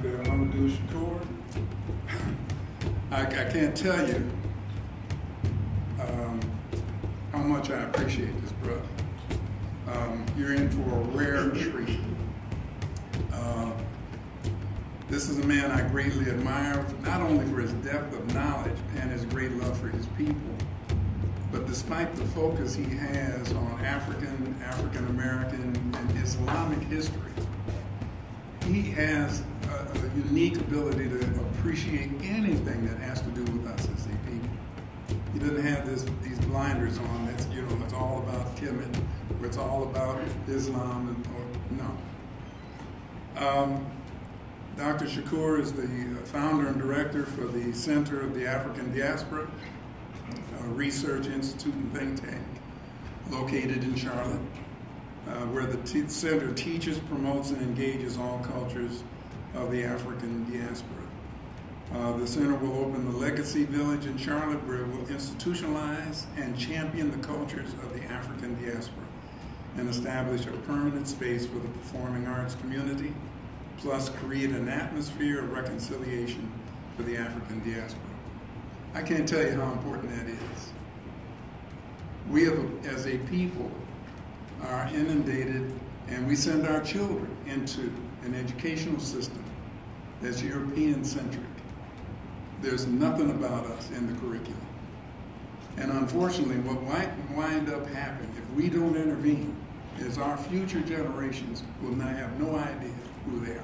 Dr. Shakur. I can't tell you how much I appreciate this brother. You're in for a rare treat. This is a man I greatly admire, not only for his depth of knowledge and his great love for his people, but despite the focus he has on African American, and Islamic history, he has a unique ability to appreciate anything that has to do with us as a people. He doesn't have these blinders on. That's, it's all about Kemet, or it's all about Islam, no. Dr. Shakur is the founder and director for the Center of the African Diaspora, a research institute and think tank located in Charlotte, where the center teaches, promotes, and engages all cultures of the African diaspora. The center will open the Legacy Village in Charlotte, where it will institutionalize and champion the cultures of the African diaspora and establish a permanent space for the performing arts community, plus create an atmosphere of reconciliation for the African diaspora. I can't tell you how important that is. We have, as a people, are inundated, and we send our children into an educational system that's European-centric. There's nothing about us in the curriculum. And unfortunately, what might wind up happening if we don't intervene is our future generations will now have no idea who they are.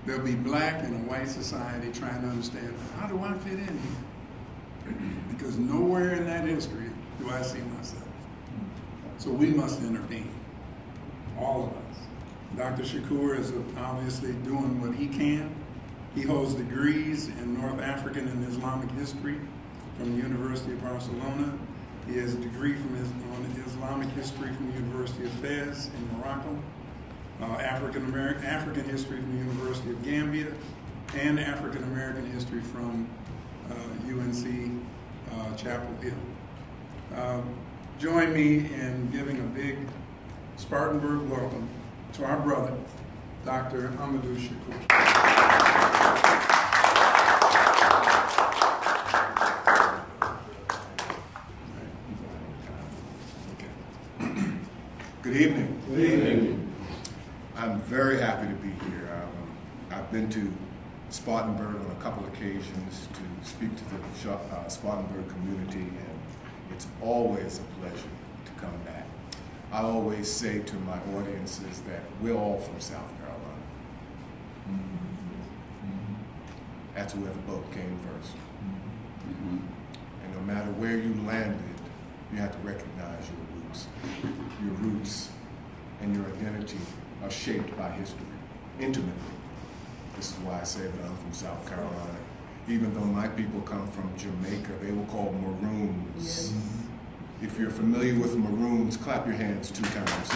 They'll be black in a white society trying to understand, how do I fit in here? Because nowhere in that history do I see myself. So we must intervene, all of us. Dr. Shakur is obviously doing what he can. He holds degrees in North African and Islamic history from the University of Barcelona. He has a degree on Islamic history from the University of Fez in Morocco, African history from the University of Gambia, and African American history from UNC Chapel Hill. Join me in giving a big Spartanburg welcome to our brother, Dr. Amadou Shakur. Good evening. Good evening. I'm very happy to be here. I've been to Spartanburg on a couple occasions to speak to the Spartanburg community, and it's always a pleasure to come back. I always say to my audiences that we're all from South Carolina. That's where the boat came first. And no matter where you landed, you have to recognize your roots. Your roots and your identity are shaped by history, intimately. This is why I say that I'm from South Carolina. Even though my people come from Jamaica, they were called Maroons. Yes. If you're familiar with Maroons, clap your hands 2 times.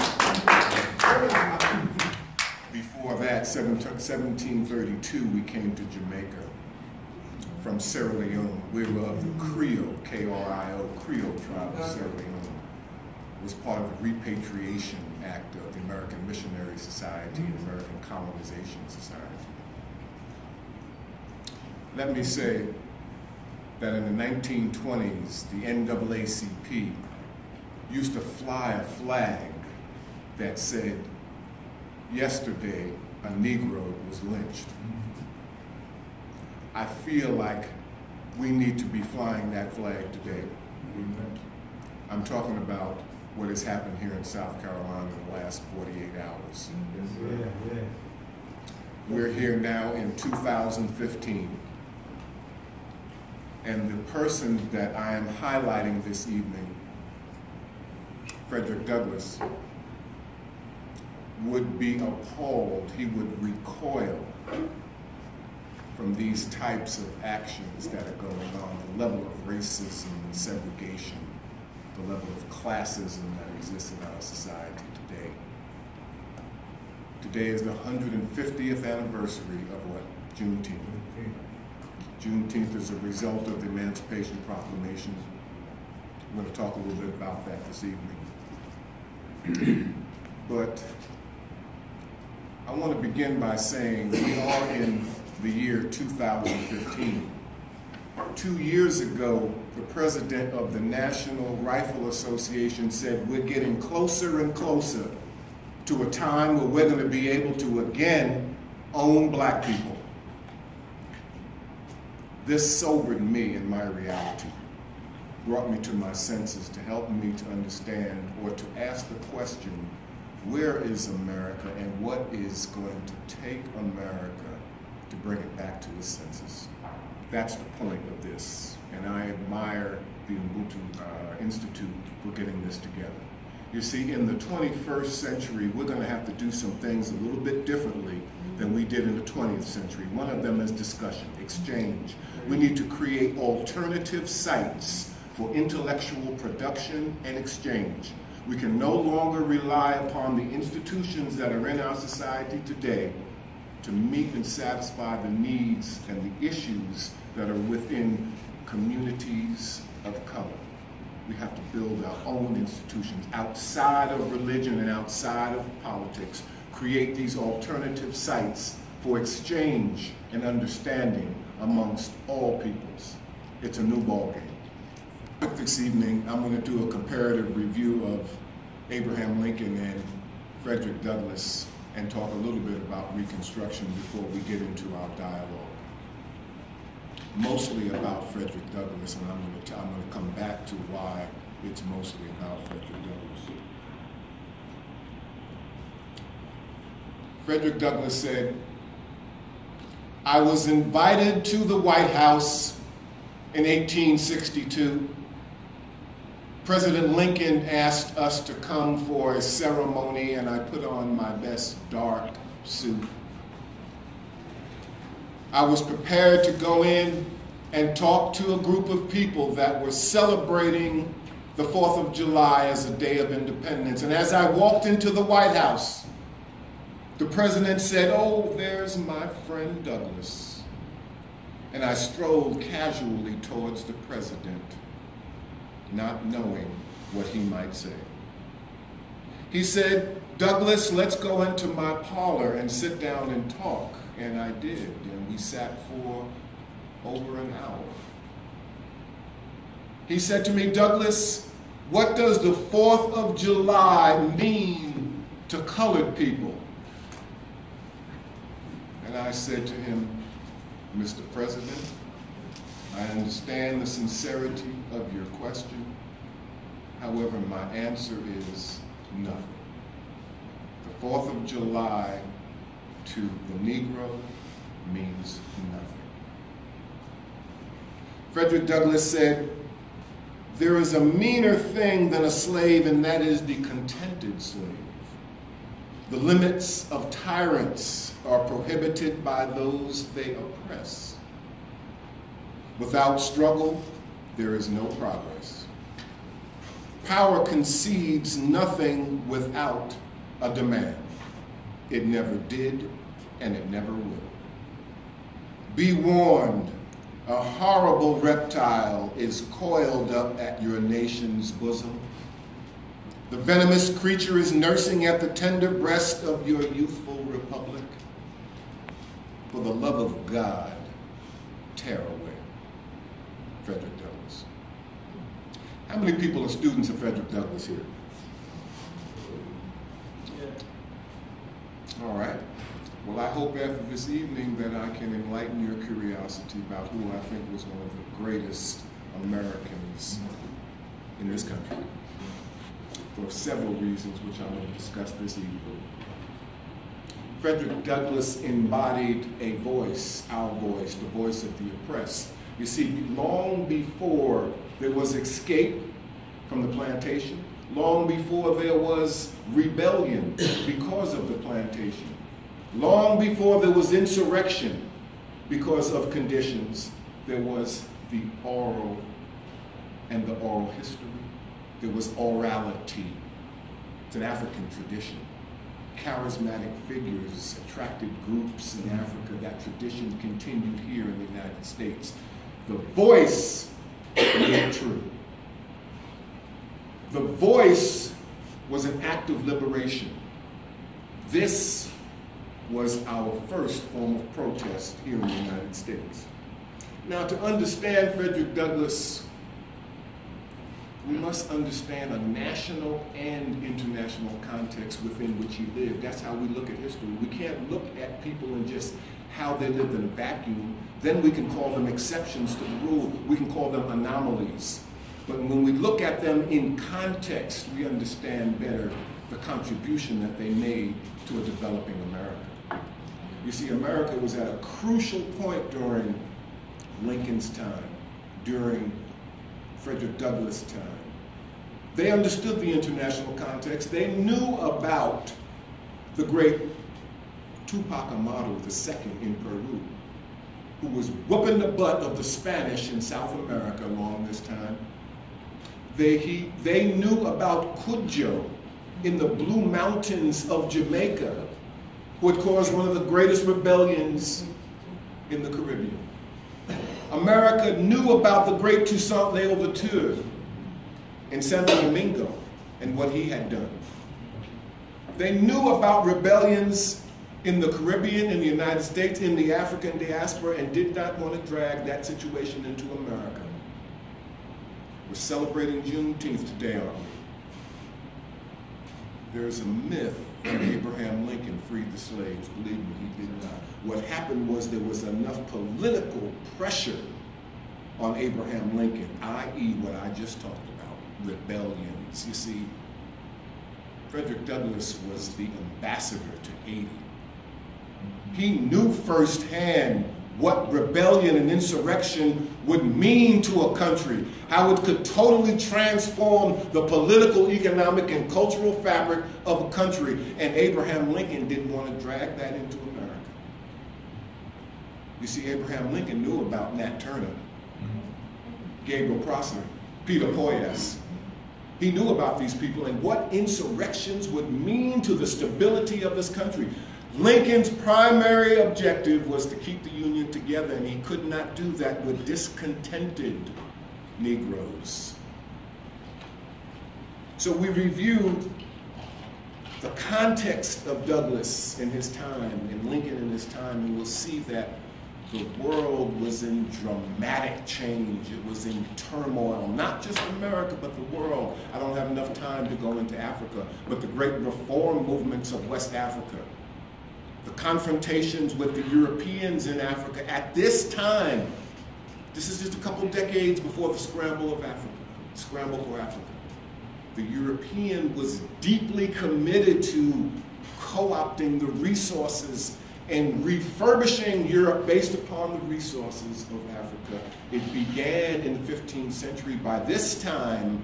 Before that, 1732, we came to Jamaica from Sierra Leone. We were of the Creole, K-R-I-O, Creole tribe of Sierra Leone. It was part of the Repatriation Act of the American Missionary Society and American Colonization Society. Let me say that in the 1920s, the NAACP used to fly a flag that said, yesterday a Negro was lynched. I feel like we need to be flying that flag today. I'm talking about what has happened here in South Carolina in the last 48 hours. We're here now in 2015. And the person that I am highlighting this evening, Fredrick Douglass, would be appalled, he would recoil from these types of actions that are going on, the level of racism and segregation, the level of classism that exists in our society today. Today is the 150th anniversary of what? Juneteenth. Juneteenth is a result of the Emancipation Proclamation. I'm going to talk a little bit about that this evening. But I want to begin by saying we are in the year 2015. 2 years ago, the president of the National Rifle Association said we're getting closer and closer to a time where we're going to be able to again own black people. This sobered me in my reality, brought me to my senses to help me to understand or to ask the question, where is America and what is going to take America to bring it back to its senses? That's the point of this, and I admire the Ubuntu Institute for getting this together. You see, in the 21st century, we're going to have to do some things a little bit differently than we did in the 20th century. One of them is discussion, exchange. We need to create alternative sites for intellectual production and exchange. We can no longer rely upon the institutions that are in our society today to meet and satisfy the needs and the issues that are within communities of color. We have to build our own institutions outside of religion and outside of politics, create these alternative sites for exchange and understanding amongst all peoples. It's a new ballgame. This evening, I'm going to do a comparative review of Abraham Lincoln and Frederick Douglass and talk a little bit about Reconstruction before we get into our dialogue. Mostly about Frederick Douglass, and I'm going to come back to why it's mostly about Frederick Douglass. Frederick Douglass said, "I was invited to the White House in 1862. President Lincoln asked us to come for a ceremony, and I put on my best dark suit. I was prepared to go in and talk to a group of people that were celebrating the 4th of July as a day of independence. And as I walked into the White House, the president said, 'Oh, there's my friend Douglass.' And I strolled casually towards the president, not knowing what he might say. He said, 'Douglass, let's go into my parlor and sit down and talk.' And I did, and we sat for over an hour. He said to me, 'Douglass, what does the 4th of July mean to colored people?' And I said to him, 'Mr. President, I understand the sincerity of your question. However, my answer is nothing. The 4th of July to the Negro means nothing.' Frederick Douglass said, 'There is a meaner thing than a slave, and that is the contented slave. The limits of tyrants are prohibited by those they oppress. Without struggle, there is no progress. Power concedes nothing without a demand. It never did, and it never will. Be warned, a horrible reptile is coiled up at your nation's bosom. The venomous creature is nursing at the tender breast of your youthful republic. For the love of God, tear away.' Frederick Douglass." How many people are students of Frederick Douglass here? Yeah. All right. Well, I hope after this evening that I can enlighten your curiosity about who I think was one of the greatest Americans in this country, for several reasons which I will discuss this evening. Frederick Douglass embodied a voice, our voice, the voice of the oppressed. You see, long before there was escape from the plantation, long before there was rebellion because of the plantation, long before there was insurrection because of conditions, there was the oral and the oral history. There was orality. It's an African tradition. Charismatic figures attracted groups in Africa. That tradition continued here in the United States. The voice made it true. The voice was an act of liberation. This was our first form of protest here in the United States. Now, to understand Frederick Douglass, we must understand a national and international context within which he lived. That's how we look at history. We can't look at people and just how they lived in a vacuum. Then we can call them exceptions to the rule. We can call them anomalies. But when we look at them in context, we understand better the contribution that they made to a developing America. You see, America was at a crucial point during Lincoln's time, during Frederick Douglass' time. They understood the international context. They knew about the great Tupac Amaru II in Peru, who was whooping the butt of the Spanish in South America along this time. They knew about Cudjo in the Blue Mountains of Jamaica, who had caused one of the greatest rebellions in the Caribbean. America knew about the great Toussaint Louverture in Santo Domingo and what he had done. They knew about rebellions in the Caribbean, in the United States, in the African diaspora, and did not want to drag that situation into America. We're celebrating Juneteenth today, aren't we? There's a myth that Abraham Lincoln freed the slaves. Believe me, he did not. What happened was there was enough political pressure on Abraham Lincoln, i.e. what I just talked about, rebellions. You see, Frederick Douglass was the ambassador to Haiti. He knew firsthand what rebellion and insurrection would mean to a country, how it could totally transform the political, economic, and cultural fabric of a country, and Abraham Lincoln didn't want to drag that into America. You see, Abraham Lincoln knew about Nat Turner, Gabriel Prosser, Peter Poyas. He knew about these people and what insurrections would mean to the stability of this country. Lincoln's primary objective was to keep the Union together, and he could not do that with discontented Negroes. So we review the context of Douglass in his time, and Lincoln in his time, and we'll see that the world was in dramatic change. It was in turmoil, not just America, but the world. I don't have enough time to go into Africa, but the great reform movements of West Africa, the confrontations with the Europeans in Africa at this time. This is just a couple decades before the scramble for Africa. The European was deeply committed to co-opting the resources and refurbishing Europe based upon the resources of Africa. It began in the 15th century. By this time,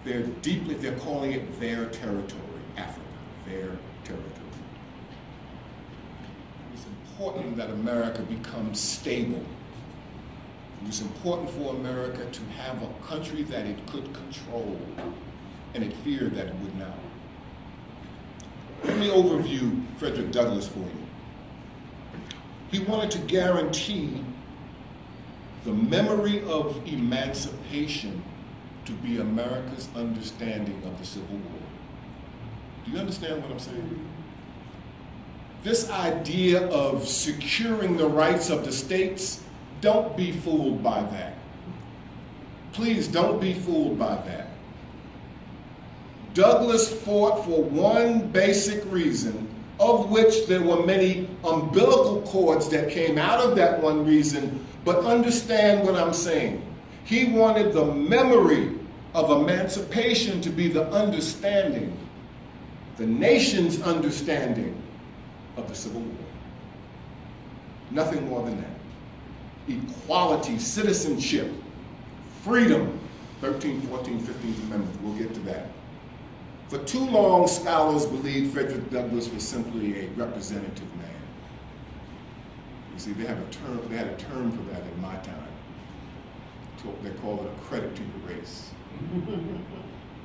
they're calling it their territory, Africa, their territory. It's important that America becomes stable. It was important for America to have a country that it could control, and it feared that it would not. Let me overview Frederick Douglass for you. He wanted to guarantee the memory of emancipation to be America's understanding of the Civil War. Do you understand what I'm saying? This idea of securing the rights of the states, don't be fooled by that. Please don't be fooled by that. Douglass fought for one basic reason, of which there were many umbilical cords that came out of that one reason, but understand what I'm saying. He wanted the memory of emancipation to be the understanding, the nation's understanding of the Civil War. Nothing more than that. Equality, citizenship, freedom, 13th, 14th, 15th Amendments, we'll get to that. For too long, scholars believed Frederick Douglass was simply a representative man. You see, they had a term for that in my time. They call it a credit to the race.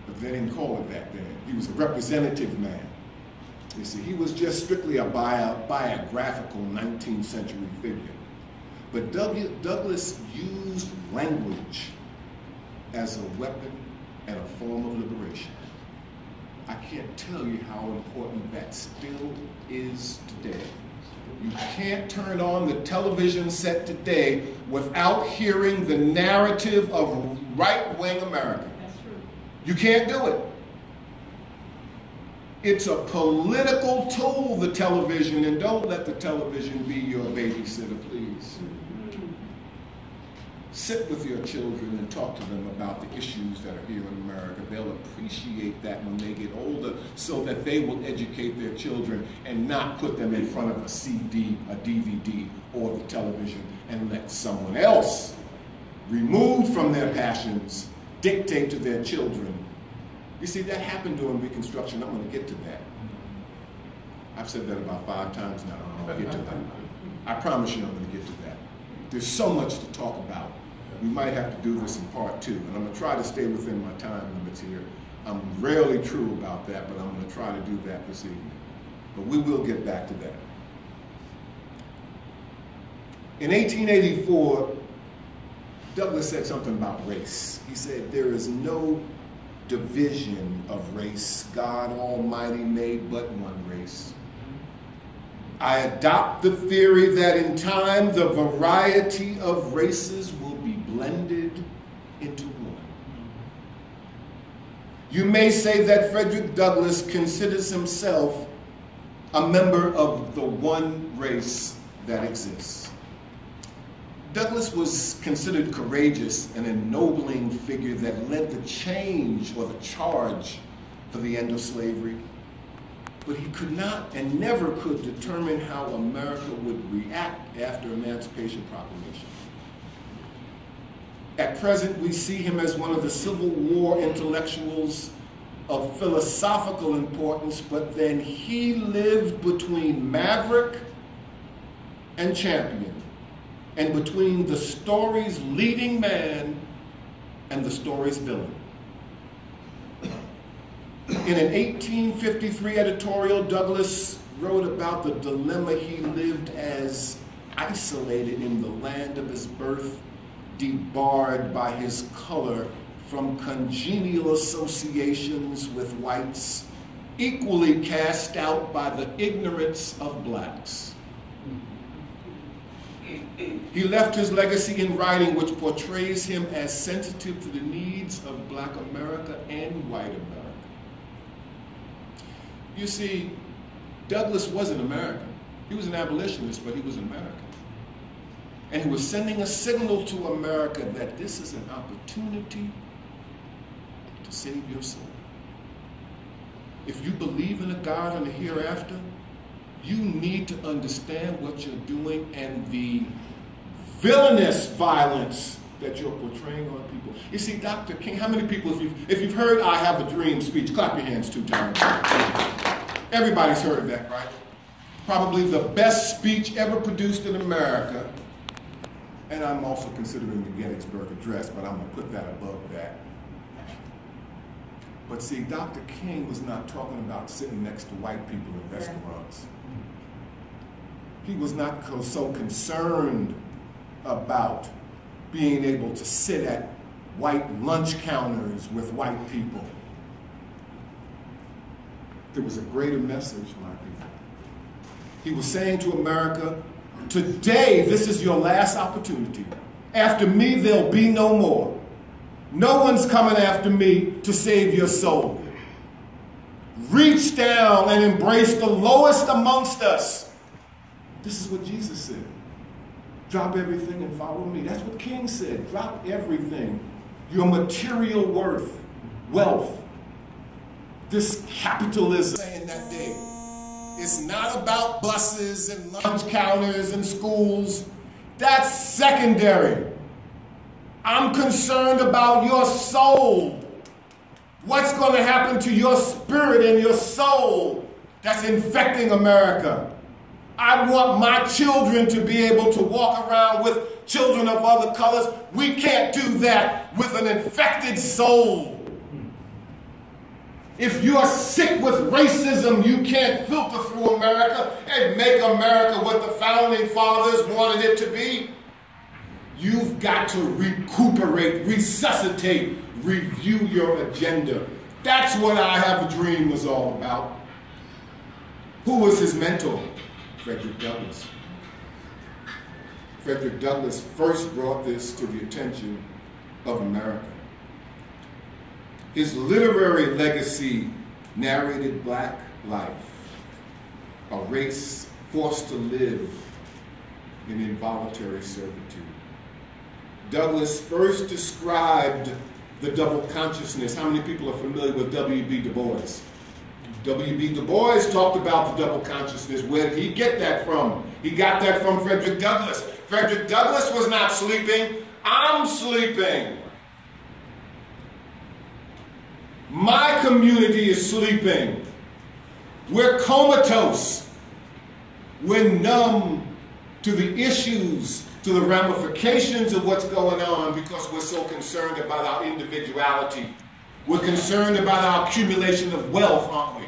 But they didn't call it that then. He was a representative man. You see, he was just strictly a biographical 19th century figure. But Douglass used language as a weapon and a form of liberation. I can't tell you how important that still is today. You can't turn on the television set today without hearing the narrative of right-wing America. That's true. You can't do it. It's a political tool, the television, and don't let the television be your babysitter, please. Sit with your children and talk to them about the issues that are here in America. They'll appreciate that when they get older, so that they will educate their children and not put them in front of a CD, a DVD, or the television and let someone else, removed from their passions, dictate to their children. You see, that happened during Reconstruction. I'm going to get to that. I've said that about 5 times now. I'm going to get to that. I promise you I'm going to get to that. There's so much to talk about. We might have to do this in part 2, and I'm going to try to stay within my time limits here. I'm rarely true about that, but I'm going to try to do that this evening. But we will get back to that. In 1884, Douglas said something about race. He said, there is no division of race. God Almighty made but one race. I adopt the theory that in time the variety of races will be blended into one. You may say that Frederick Douglass considers himself a member of the one race that exists. Douglass was considered courageous and ennobling figure that led the change or the charge for the end of slavery. But he could not and never could determine how America would react after Emancipation Proclamation. At present, we see him as one of the Civil War intellectuals of philosophical importance, but then he lived between maverick and champion, and between the story's leading man and the story's villain. In an 1853 editorial, Douglass wrote about the dilemma he lived as isolated in the land of his birth, debarred by his color from congenial associations with whites, equally cast out by the ignorance of blacks. He left his legacy in writing which portrays him as sensitive to the needs of Black America and white America. You see, Douglass was an American. He was an abolitionist, but he was an American. And he was sending a signal to America that this is an opportunity to save your soul. If you believe in a God and a hereafter, you need to understand what you're doing and the villainous violence that you're portraying on people. You see, Dr. King, how many people, if you've heard I Have a Dream speech, clap your hands 2 times. Everybody's heard that, right? Probably the best speech ever produced in America. And I'm also considering the Gettysburg Address, but I'm going to put that above that. But see, Dr. King was not talking about sitting next to white people in restaurants. He was not so concerned about being able to sit at white lunch counters with white people. There was a greater message, my people. He was saying to America, today, this is your last opportunity. After me, there'll be no more. No one's coming after me to save your soul. Reach down and embrace the lowest amongst us. This is what Jesus said. Drop everything and follow me. That's what King said. Drop everything. Your material worth, wealth. This capitalism saying that day. It's not about buses and lunch counters and schools. That's secondary. I'm concerned about your soul. What's going to happen to your spirit and your soul that's infecting America? I want my children to be able to walk around with children of other colors. We can't do that with an infected soul. If you're sick with racism, you can't filter through America and make America what the founding fathers wanted it to be. You've got to recuperate, resuscitate, review your agenda. That's what I Have a Dream was all about. Who was his mentor? Frederick Douglass. Frederick Douglass first brought this to the attention of America. His literary legacy narrated black life, a race forced to live in involuntary servitude. Douglass first described the double consciousness. How many people are familiar with W.B. Du Bois? W.B. Du Bois talked about the double consciousness. Where did he get that from? He got that from Frederick Douglass. Frederick Douglass was not sleeping. I'm sleeping. My community is sleeping. We're comatose. We're numb to the issues, to the ramifications of what's going on because we're so concerned about our individuality. We're concerned about our accumulation of wealth, aren't we?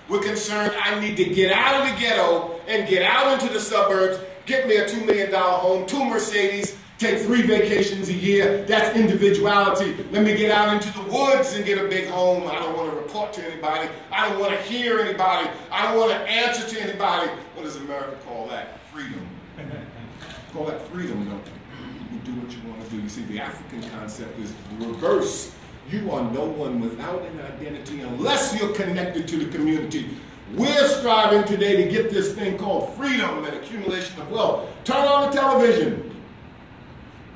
We're concerned, I need to get out of the ghetto and get out into the suburbs, get me a $2 million home, 2 Mercedes, take 3 vacations a year. That's individuality. Let me get out into the woods and get a big home. I don't want to report to anybody. I don't want to hear anybody. I don't want to answer to anybody. What does America call that? Freedom. Call that freedom, don't you? You do what you want to do. You see, the African concept is reverse. You are no one without an identity unless you're connected to the community. We're striving today to get this thing called freedom and accumulation of wealth. Turn on the television.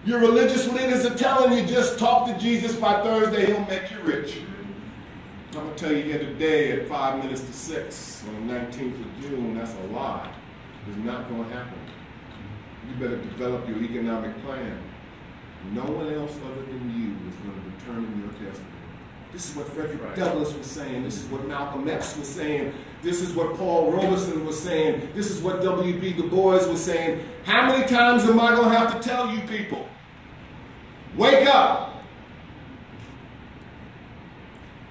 Your religious leaders are telling you just talk to Jesus by Thursday, he'll make you rich. I'm going to tell you here today at 5 minutes to 6 on the 19th of June, that's a lie. It's not going to happen. You better develop your economic plan. No one else other than you is going to determine your destiny. This is what Frederick Douglass was saying. This is what Malcolm X was saying. This is what Paul Robeson was saying. This is what W.B. Du Bois was saying. How many times am I going to have to tell you people? Wake up!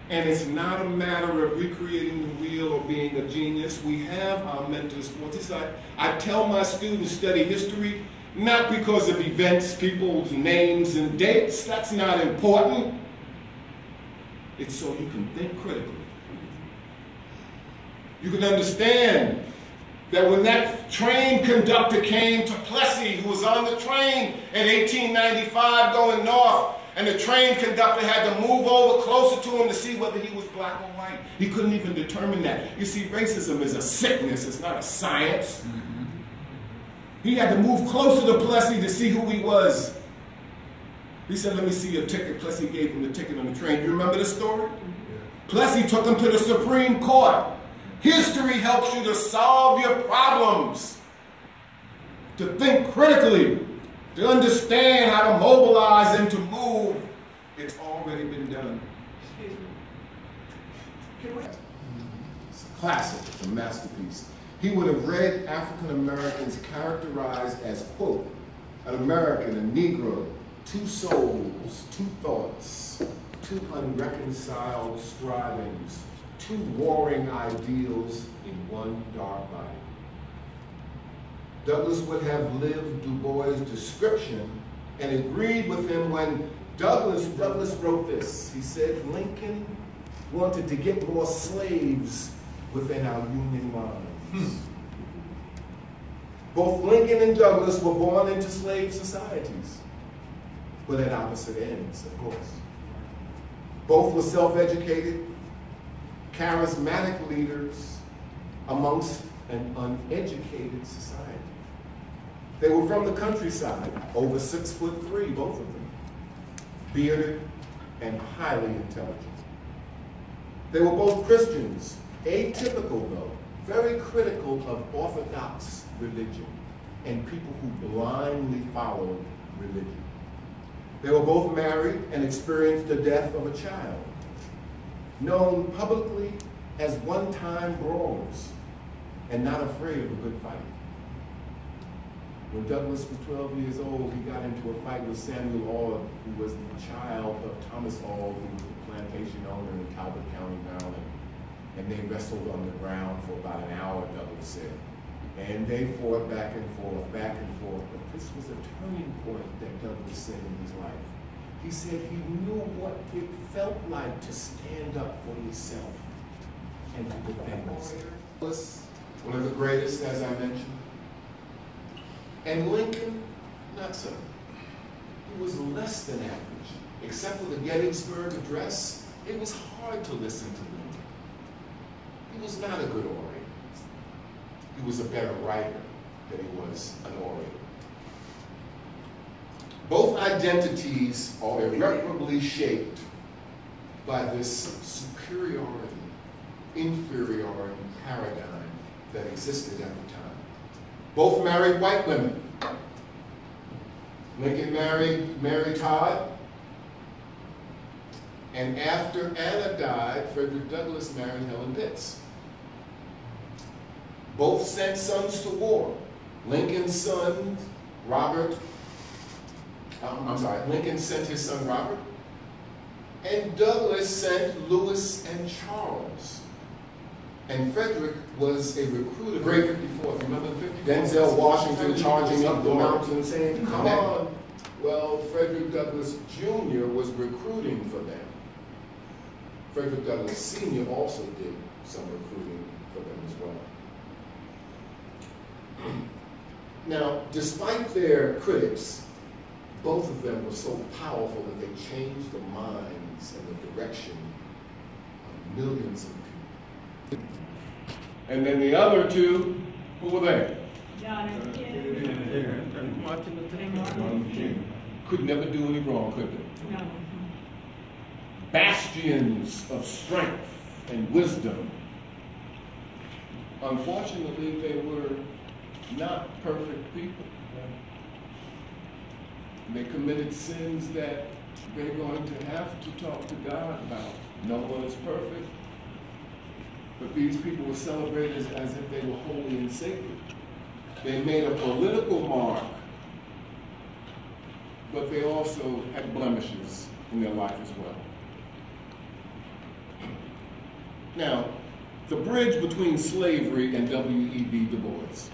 And it's not a matter of recreating the wheel or being a genius. We have our mentors for this. I tell my students study history, not because of events, people's names and dates. That's not important. It's so you can think critically. You can understand that when that train conductor came to Plessy, who was on the train in 1895 going north, and the train conductor had to move over closer to him to see whether he was black or white. He couldn't even determine that. You see, racism is a sickness, it's not a science. He had to move closer to Plessy to see who he was. He said, let me see your ticket. Plessy gave him the ticket on the train. You remember the story? Plessy took him to the Supreme Court. History helps you to solve your problems, to think critically, to understand how to mobilize and to move. It's already been done. It's a classic, it's a masterpiece. He would have read African Americans characterized as, quote, an American, a Negro, 2 souls, 2 thoughts, 2 unreconciled strivings, 2 warring ideals in one dark body. Douglass would have lived Du Bois' description and agreed with him when Douglass wrote this. He said, Lincoln wanted to get more slaves within our Union lines. Both Lincoln and Douglass were born into slave societies, but at opposite ends, of course. Both were self-educated, charismatic leaders amongst an uneducated society. They were from the countryside, over 6'3", both of them, bearded and highly intelligent. They were both Christians, atypical though, very critical of orthodox religion and people who blindly followed religion. They were both married and experienced the death of a child, known publicly as one-time brawlers and not afraid of a good fight. When Douglass was 12 years old, he got into a fight with Samuel Auld, who was the child of Thomas Auld, who was the plantation owner in Talbot County, Maryland. And they wrestled on the ground for about an hour, Douglass said. And they fought back and forth, but this was a turning point that Douglass said in his life. He said he knew what it felt like to stand up for yourself and to defend yourself. One of the greatest, as I mentioned. And Lincoln, not so. He was less than average. Except for the Gettysburg Address, it was hard to listen to Lincoln. He was not a good orator. He was a better writer than he was an orator. Both identities are irreparably shaped by this superiority, inferiority paradigm that existed at the time. Both married white women. Lincoln married Mary Todd, and after Anna died, Frederick Douglass married Helen Pitts. Both sent sons to war. Lincoln's son, Robert, Lincoln sent his son Robert, and Douglass sent Lewis and Charles. And Frederick was a recruiter. Great 54. Remember the 54? Denzel Washington charging up the mountain saying, come on. Well, Frederick Douglass Jr. was recruiting for them. Frederick Douglass Sr. also did some recruiting for them as well. Now, despite their critics, both of them were so powerful that they changed the minds and the direction of millions of people. And then the other two, who were they? John F. Kennedy. Martin Luther King. Could never do any wrong, could they? No. Bastions of strength and wisdom. Unfortunately, they were not perfect people. They committed sins that they're going to have to talk to God about. No one is perfect. But these people were celebrated as if they were holy and sacred. They made a political mark, but they also had blemishes in their life as well. Now, the bridge between slavery and W.E.B. Du Bois.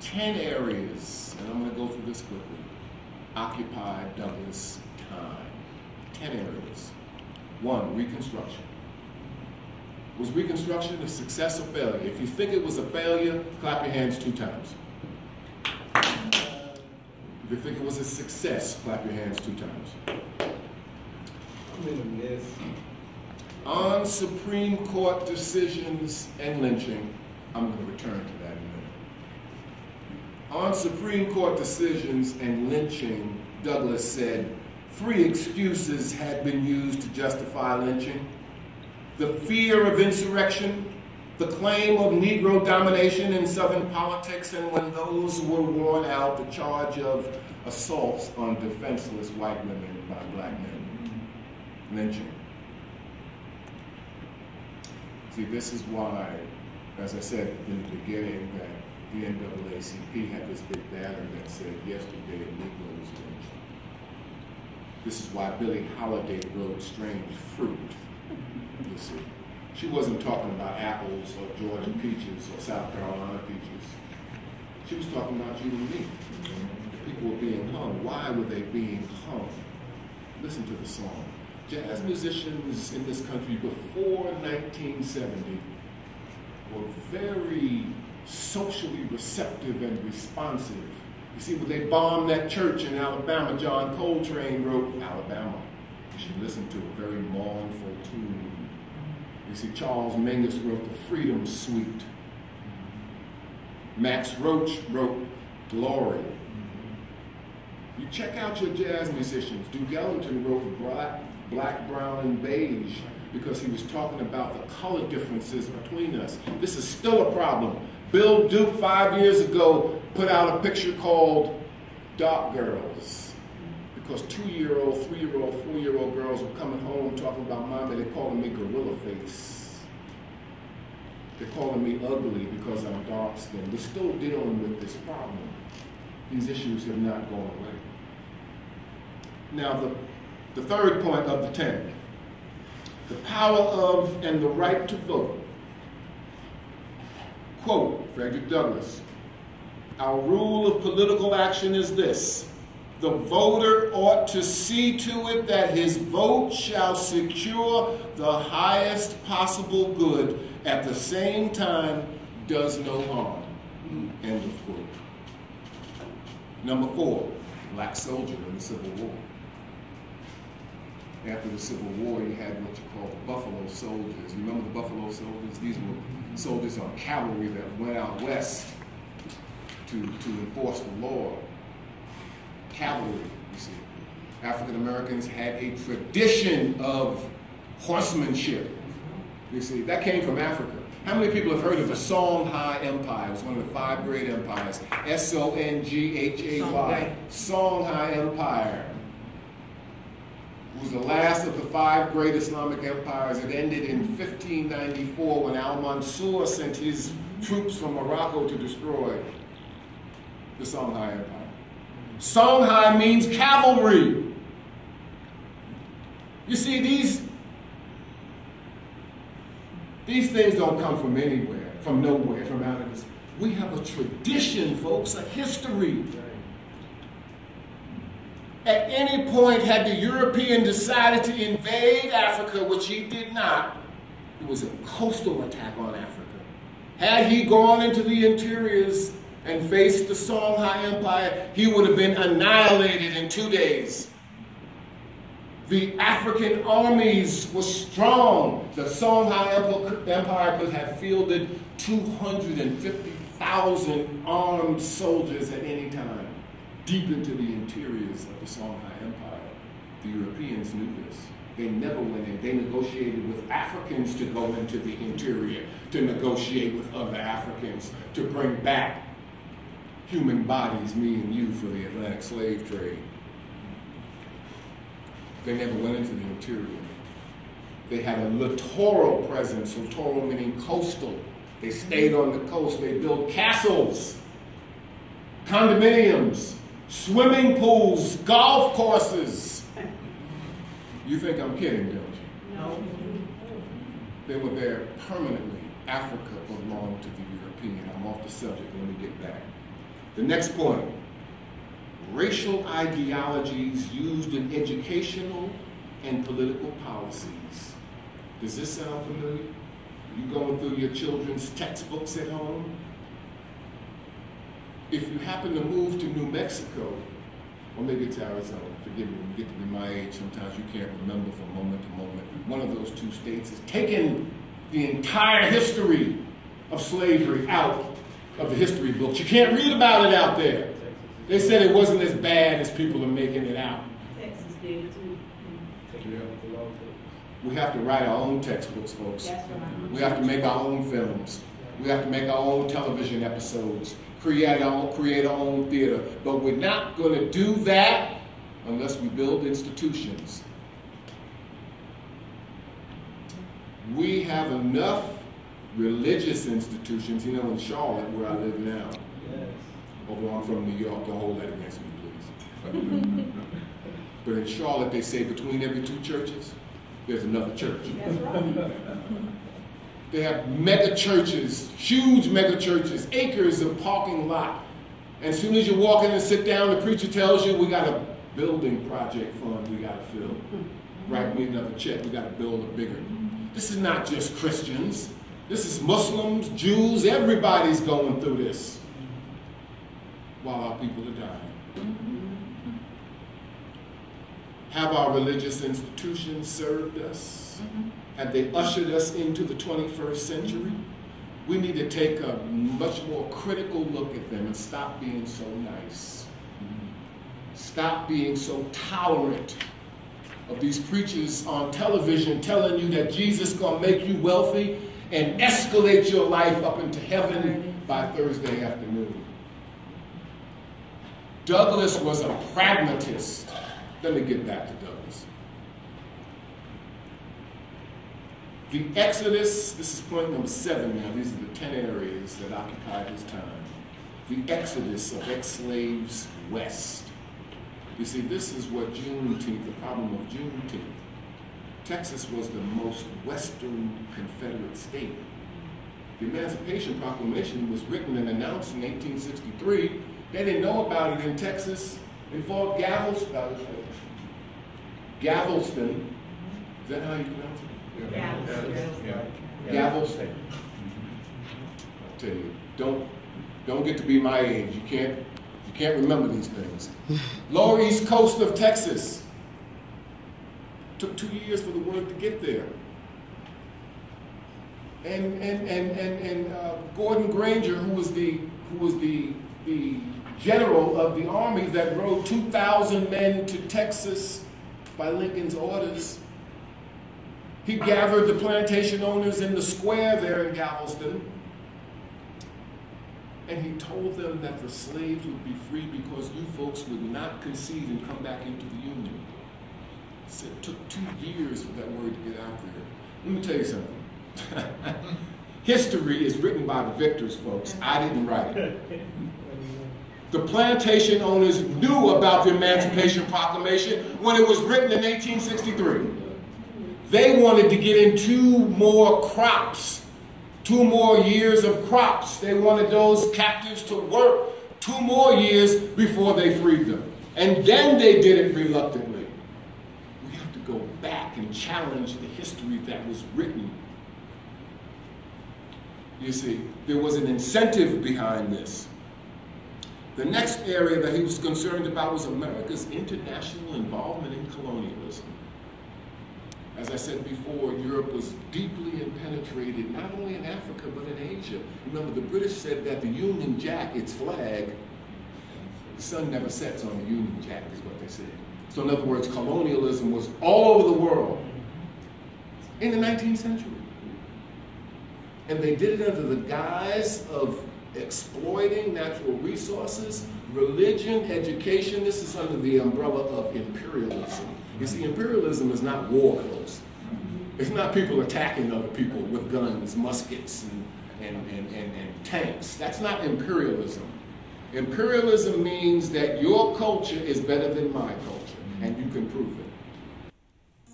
10 areas, and I'm going to go through this quickly, occupied Douglass' time. 10 areas. 1, Reconstruction. Was Reconstruction a success or failure? If you think it was a failure, clap your hands 2 times. If you think it was a success, clap your hands 2 times. I'm in a mess. On Supreme Court decisions and lynching, I'm going to return to that in a minute. On Supreme Court decisions and lynching, Douglass said 3 excuses had been used to justify lynching: the fear of insurrection, the claim of Negro domination in Southern politics, and when those were worn out, the charge of assaults on defenseless white women by black men. Lynching. See, this is why, as I said in the beginning, that the NAACP had this big banner that said, yesterday a Negro was lynched. This is why Billie Holiday wrote Strange Fruit. You see, she wasn't talking about apples or Georgia peaches or South Carolina peaches. She was talking about you and me. People were being hung. Why were they being hung? Listen to the song. Jazz musicians in this country before 1970 were very socially receptive and responsive. You see, when they bombed that church in Alabama, John Coltrane wrote Alabama. You should listen to a very mournful tune. You see, Charles Mingus wrote the Freedom Suite. Max Roach wrote Glory. You check out your jazz musicians. Duke Ellington wrote Black, Brown, and Beige because he was talking about the color differences between us. This is still a problem. Bill Duke 5 years ago put out a picture called Dark Girls, because 2-year-old, 3-year-old, 4-year-old girls were coming home talking about mommy. They're calling me gorilla face. They're calling me ugly because I'm dark skinned. We're still dealing with this problem. These issues have not gone away. Now, the third point of the 10, the power of and the right to vote. Quote, Frederick Douglass, "Our rule of political action is this: The voter ought to see to it that his vote shall secure the highest possible good, at the same time does no harm. End of quote. Number 4, black soldier in the Civil War. After the Civil War, you had what you call the Buffalo Soldiers. You remember the Buffalo Soldiers? These were soldiers on cavalry that went out west to enforce the law. Cavalry, you see. African Americans had a tradition of horsemanship. You see, that came from Africa. How many people have heard of the Songhai Empire? It was one of the 5 great empires. S-O-N-G-H-A-Y. Songhai Empire. It was the last of the 5 great Islamic empires. It ended in 1594 when Al-Mansur sent his troops from Morocco to destroy the Songhai Empire. Songhai means cavalry. You see, these things don't come from anywhere, from nowhere, from out of this. We have a tradition, folks, a history. At any point, had the European decided to invade Africa, which he did not, it was a coastal attack on Africa. Had he gone into the interiors and faced the Songhai Empire, he would have been annihilated in 2 days. The African armies were strong. The Songhai Empire could have fielded 250,000 armed soldiers at any time, deep into the interiors of the Songhai Empire. The Europeans knew this. They never went in. They negotiated with Africans to go into the interior, to negotiate with other Africans, to bring back human bodies, me and you, for the Atlantic slave trade. They never went into the interior. They had a littoral presence, littoral meaning coastal. They stayed on the coast. They built castles, condominiums, swimming pools, golf courses. You think I'm kidding, don't you? No. They were there permanently. Africa belonged to the European. I'm off the subject. Let me get back. The next point. Racial ideologies used in educational and political policies. Does this sound familiar? You going through your children's textbooks at home? If you happen to move to New Mexico, or maybe it's Arizona, forgive me, when you get to be my age, sometimes you can't remember from moment to moment. One of those 2 states has taken the entire history of slavery out of the history books. You can't read about it out there. They said it wasn't as bad as people are making it out. Texas did too. We have to write our own textbooks, folks. That's right. We have to make our own films. We have to make our own television episodes, create our own theater. But we're not going to do that unless we build institutions. We have enough religious institutions, you know, in Charlotte, where I live now. Yes. Although I'm from New York, don't hold that against me, please. But in Charlotte, they say between every 2 churches, there's another church. That's right. They have mega churches, huge mega churches, acres of parking lot. And as soon as you walk in and sit down, the preacher tells you, we got a building project fund we got to fill. Write me another check, we got to build a bigger. This is not just Christians. This is Muslims, Jews, everybody's going through this while our people are dying. Have our religious institutions served us? Have they ushered us into the 21st century? We need to take a much more critical look at them and stop being so nice. Stop being so tolerant of these preachers on television telling you that Jesus is going to make you wealthy and escalate your life up into heaven by Thursday afternoon. Douglas was a pragmatist. Let me get back to Douglas. The Exodus, this is point number 7 now. These are the 10 areas that occupied his time. The Exodus of ex-slaves west. You see, this is what Juneteenth, the problem of Juneteenth. Texas was the most western Confederate state. The Emancipation Proclamation was written and announced in 1863. They didn't know about it in Texas They fought Galveston. Is that how you pronounce it? Galveston. I'll tell you, don't get to be my age. You can't remember these things. Lower East Coast of Texas. Took 2 years for the word to get there. And Gordon Granger, who was the general of the army that rode 2,000 men to Texas by Lincoln's orders, he gathered the plantation owners in the square there in Galveston, and he told them that the slaves would be free because you folks would not concede and come back into the Union. He said it took 2 years for that word to get out there. Let me tell you something. History is written by the victors, folks. I didn't write it. The plantation owners knew about the Emancipation Proclamation when it was written in 1863. They wanted to get in 2 more crops, 2 more years of crops. They wanted those captives to work 2 more years before they freed them. And then they did it reluctantly. We have to go back and challenge the history that was written. You see, there was an incentive behind this. The next area that he was concerned about was America's international involvement in colonialism. As I said before, Europe was deeply penetrated, not only in Africa, but in Asia. Remember, the British said that the Union Jack, its flag, the sun never sets on the Union Jack, is what they said. So in other words, colonialism was all over the world in the 19th century. And they did it under the guise of exploiting natural resources, religion, education. This is under the umbrella of imperialism. You see, imperialism is not war, folks. It's not people attacking other people with guns, muskets, and tanks. That's not imperialism. Imperialism means that your culture is better than my culture, and you can prove it.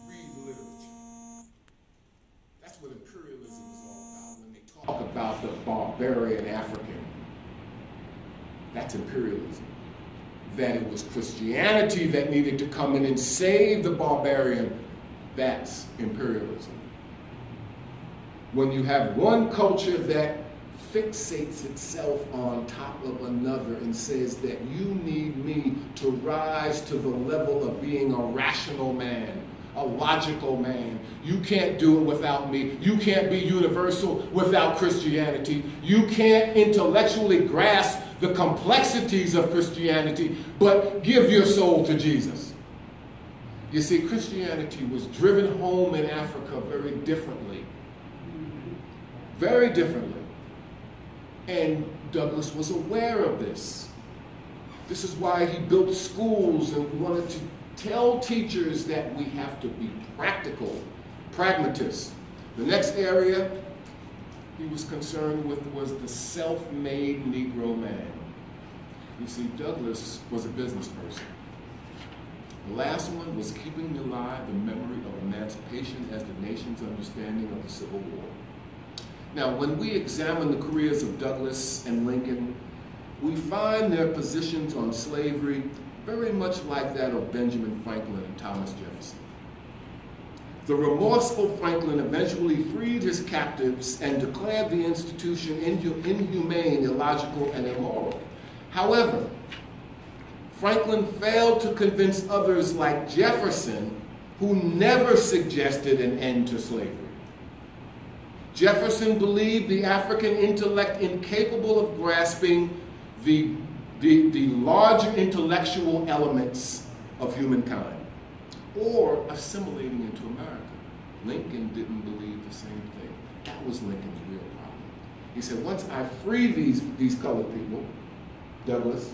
Read literature. That's what imperialism is all about when they talk about the barbarian African. That's imperialism. That it was Christianity that needed to come in and save the barbarian, that's imperialism. When you have one culture that fixates itself on top of another and says that you need me to rise to the level of being a rational man, a logical man. You can't do it without me. You can't be universal without Christianity. You can't intellectually grasp the complexities of Christianity, but give your soul to Jesus. You see, Christianity was driven home in Africa very differently. Very differently. And Douglass was aware of this. This is why he built schools and wanted to tell teachers that we have to be practical, pragmatists. The next area he was concerned with was the self-made Negro man. You see, Douglass was a business person. The last one was keeping alive the memory of emancipation as the nation's understanding of the Civil War. Now, when we examine the careers of Douglass and Lincoln, we find their positions on slavery very much like that of Benjamin Franklin and Thomas Jefferson. The remorseful Franklin eventually freed his captives and declared the institution inhumane, illogical, and immoral. However, Franklin failed to convince others like Jefferson, who never suggested an end to slavery. Jefferson believed the African intellect incapable of grasping the larger intellectual elements of humankind or assimilating into America. Lincoln didn't believe the same thing. That was Lincoln's real problem. He said, once I free these colored people, Douglass,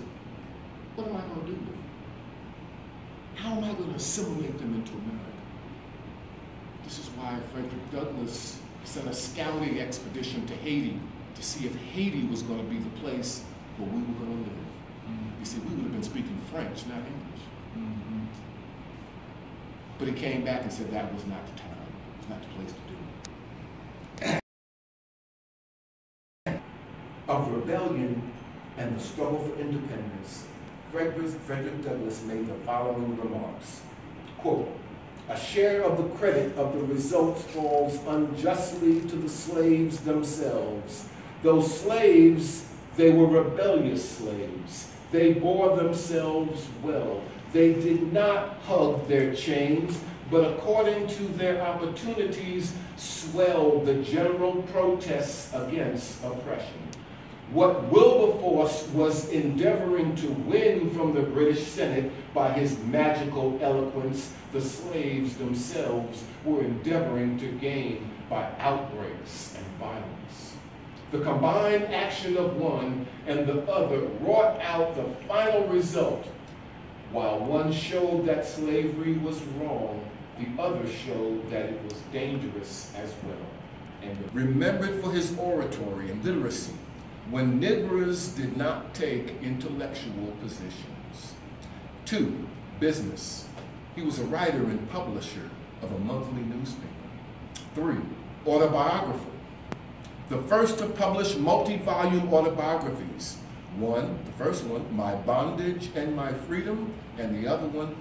what am I going to do with them? How am I going to assimilate them into America? This is why Fredrick Douglass sent a scouting expedition to Haiti to see if Haiti was going to be the place where we were going to live. You see, we would have been speaking French, not English. But he came back and said that was not the time. It was not the place to do it. Of rebellion and the struggle for independence, Frederick Douglass made the following remarks. Quote, "A share of the credit of the results falls unjustly to the slaves themselves. Those slaves, they were rebellious slaves. They bore themselves well. They did not hug their chains, but according to their opportunities, swelled the general protests against oppression. What Wilberforce was endeavoring to win from the British Senate by his magical eloquence, the slaves themselves were endeavoring to gain by outbreaks and violence. The combined action of one and the other wrought out the final result. While one showed that slavery was wrong, the other showed that it was dangerous as well." And remembered for his oratory and literacy, when Negroes did not take intellectual positions. 2, business. He was a writer and publisher of a monthly newspaper. 3, autobiographer. The first to publish multi-volume autobiographies. One, the first one, My Bondage and My Freedom, and the other one,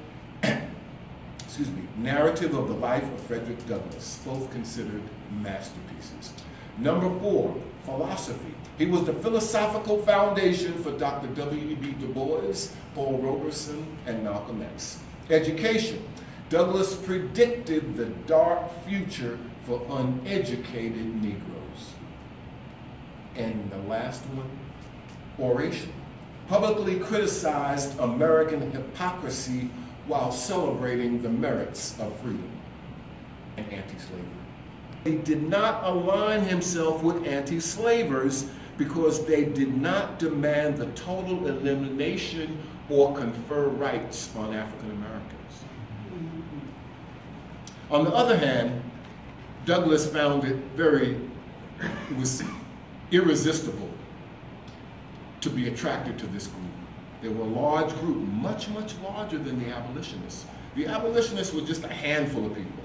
Narrative of the Life of Frederick Douglass, both considered masterpieces. Number 4, philosophy. He was the philosophical foundation for Dr. W.E.B. Du Bois, Paul Robeson, and Malcolm X. Education. Douglass predicted the dark future for uneducated Negroes. And the last one, oration. Publicly criticized American hypocrisy while celebrating the merits of freedom and anti-slavery. He did not align himself with anti-slavers because they did not demand the total elimination or confer rights on African Americans. On the other hand, Douglass found it was irresistible to be attracted to this group. They were a large group, much, much larger than the abolitionists. The abolitionists were just a handful of people.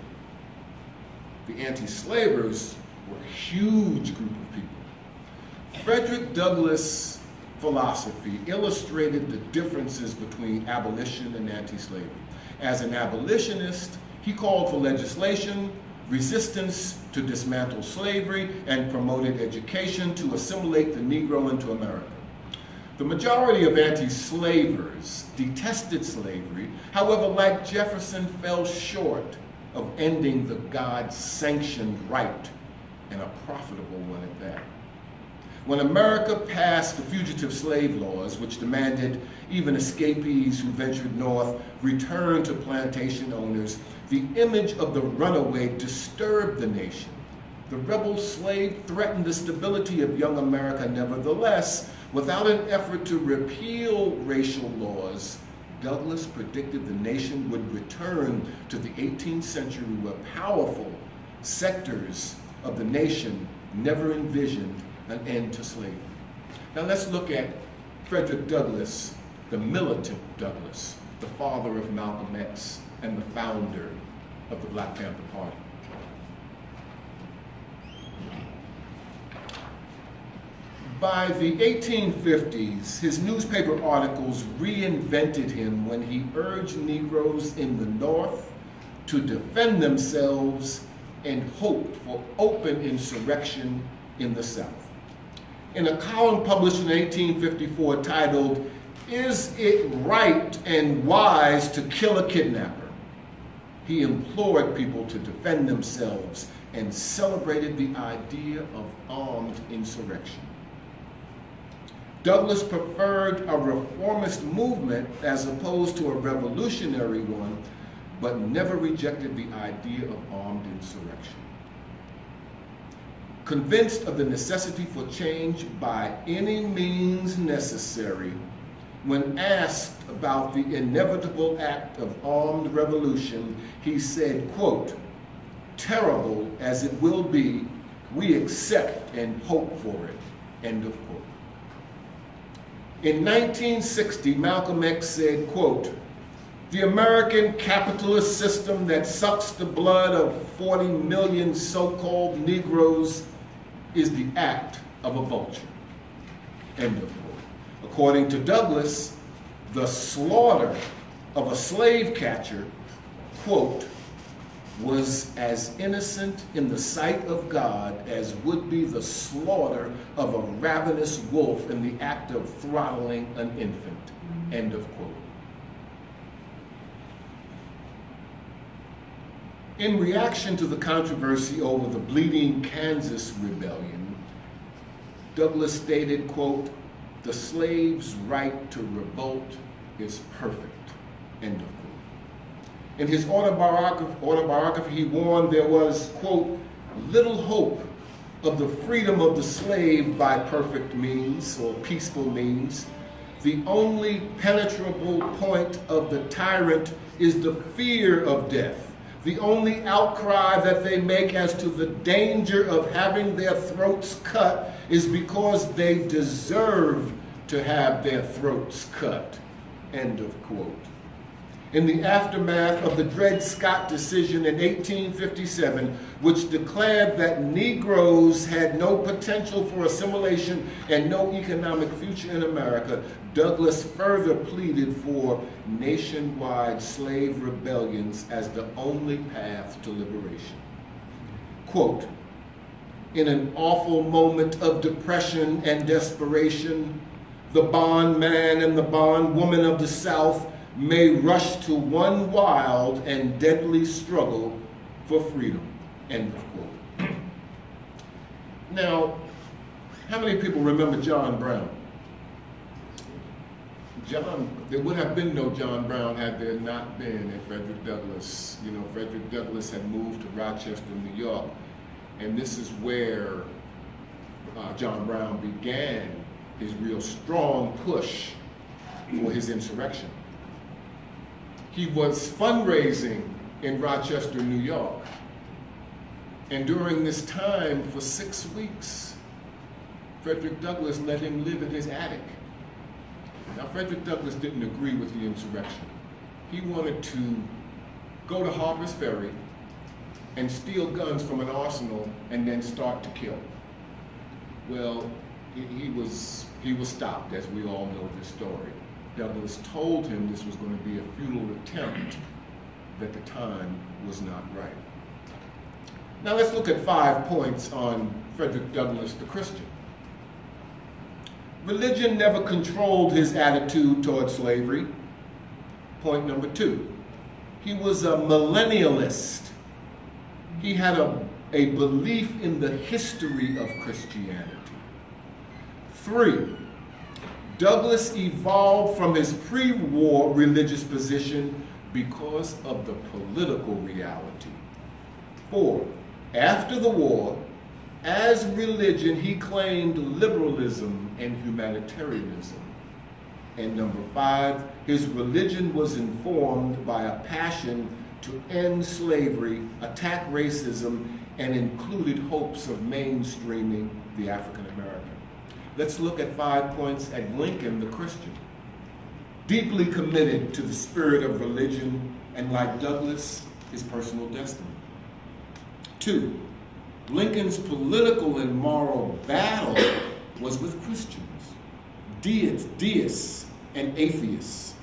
The anti-slavers were a huge group of people. Frederick Douglass' philosophy illustrated the differences between abolition and anti-slavery. As an abolitionist, he called for legislation, resistance to dismantle slavery, and promoted education to assimilate the Negro into America. The majority of anti-slavers detested slavery, however, like Jefferson, fell short of ending the God-sanctioned right, and a profitable one at that. When America passed the fugitive slave laws, which demanded even escapees who ventured north return to plantation owners, the image of the runaway disturbed the nation. The rebel slave threatened the stability of young America. Nevertheless, without an effort to repeal racial laws, Douglass predicted the nation would return to the 18th century where powerful sectors of the nation never envisioned an end to slavery. Now let's look at Frederick Douglass, the militant Douglass, the father of Malcolm X and the founder of the Black Panther Party. By the 1850s, his newspaper articles reinvented him when he urged Negroes in the North to defend themselves and hoped for open insurrection in the South. In a column published in 1854 titled, "Is It Right and Wise to Kill a Kidnapper?" he implored people to defend themselves and celebrated the idea of armed insurrection. Douglass preferred a reformist movement as opposed to a revolutionary one, but never rejected the idea of armed insurrection. Convinced of the necessity for change by any means necessary, when asked about the inevitable act of armed revolution, he said, quote, "Terrible as it will be, we accept and hope for it," end of quote. In 1960, Malcolm X said, quote, "The American capitalist system that sucks the blood of 40 million so-called Negroes is the act of a vulture," end of quote. According to Douglass, the slaughter of a slave catcher, quote, was as innocent in the sight of God as would be the slaughter of a ravenous wolf in the act of throttling an infant, end of quote. In reaction to the controversy over the Bleeding Kansas Rebellion, Douglass stated, quote, "The slave's right to revolt is perfect," end of quote. In his autobiography, he warned there was, quote, "little hope of the freedom of the slave by perfect means or peaceful means. The only penetrable point of the tyrant is the fear of death. The only outcry that they make as to the danger of having their throats cut is because they deserve to have their throats cut," end of quote. In the aftermath of the Dred Scott decision in 1857, which declared that Negroes had no potential for assimilation and no economic future in America, Douglass further pleaded for nationwide slave rebellions as the only path to liberation. Quote, "In an awful moment of depression and desperation, the bondman and the bondwoman of the South may rush to one wild and deadly struggle for freedom," end of quote. Now, how many people remember John Brown? There would have been no John Brown had there not been a Frederick Douglass. You know, Frederick Douglass had moved to Rochester, New York, and this is where John Brown began his real strong push for his insurrection. He was fundraising in Rochester, New York, and during this time, for 6 weeks, Frederick Douglass let him live in his attic. Now, Frederick Douglass didn't agree with the insurrection. He wanted to go to Harper's Ferry and steal guns from an arsenal and then start to kill. Well, he was stopped, as we all know this story. Douglass told him this was going to be a futile attempt, that the time was not right. Now let's look at 5 points on Frederick Douglass, the Christian. Religion never controlled his attitude toward slavery. Point number 2, he was a millennialist. He had a belief in the history of Christianity. 3, Douglass evolved from his pre-war religious position because of the political reality. 4, after the war, as religion, he claimed liberalism and humanitarianism. And number 5, his religion was informed by a passion to end slavery, attack racism, and included hopes of mainstreaming the African American. Let's look at 5 points at Lincoln, the Christian. Deeply committed to the spirit of religion, and like Douglass, his personal destiny. 2, Lincoln's political and moral battle was with Christians, deists, and atheists.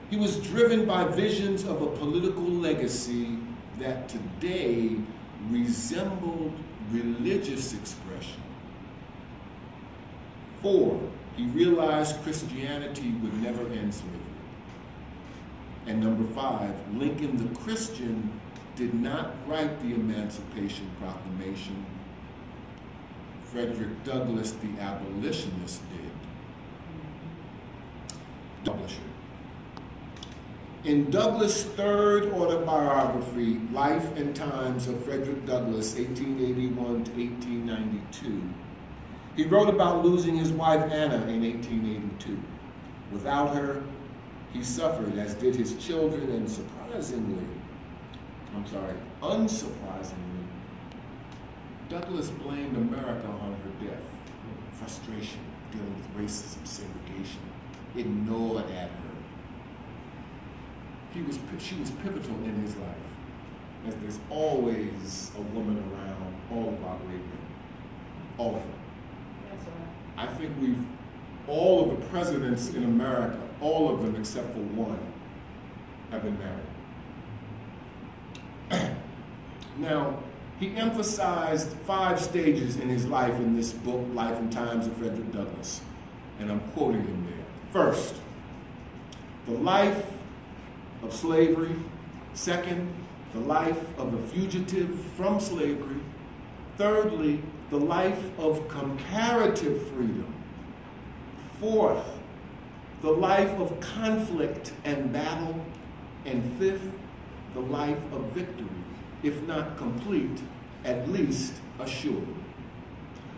He was driven by visions of a political legacy that today resembled religious expression. 4, he realized Christianity would never end slavery. And number 5, Lincoln the Christian did not write the Emancipation Proclamation. Frederick Douglass, the abolitionist, did. In Douglass' third autobiography, Life and Times of Frederick Douglass, 1881 to 1892, he wrote about losing his wife Anna in 1882. Without her, he suffered, as did his children, and unsurprisingly, Douglass blamed America on her death. Frustration, dealing with racism, segregation, it gnawed at her. She was pivotal in his life, as there's always a woman around all of our great men, all of them. That's right. I think all of the presidents in America all of them except for one have been married. Now, he emphasized 5 stages in his life in this book, Life and Times of Frederick Douglass, and I'm quoting him there. First, the life of slavery. Second, the life of a fugitive from slavery. Thirdly, the life of comparative freedom. Fourth, the life of conflict and battle. And fifth, the life of victory, if not complete, at least assured.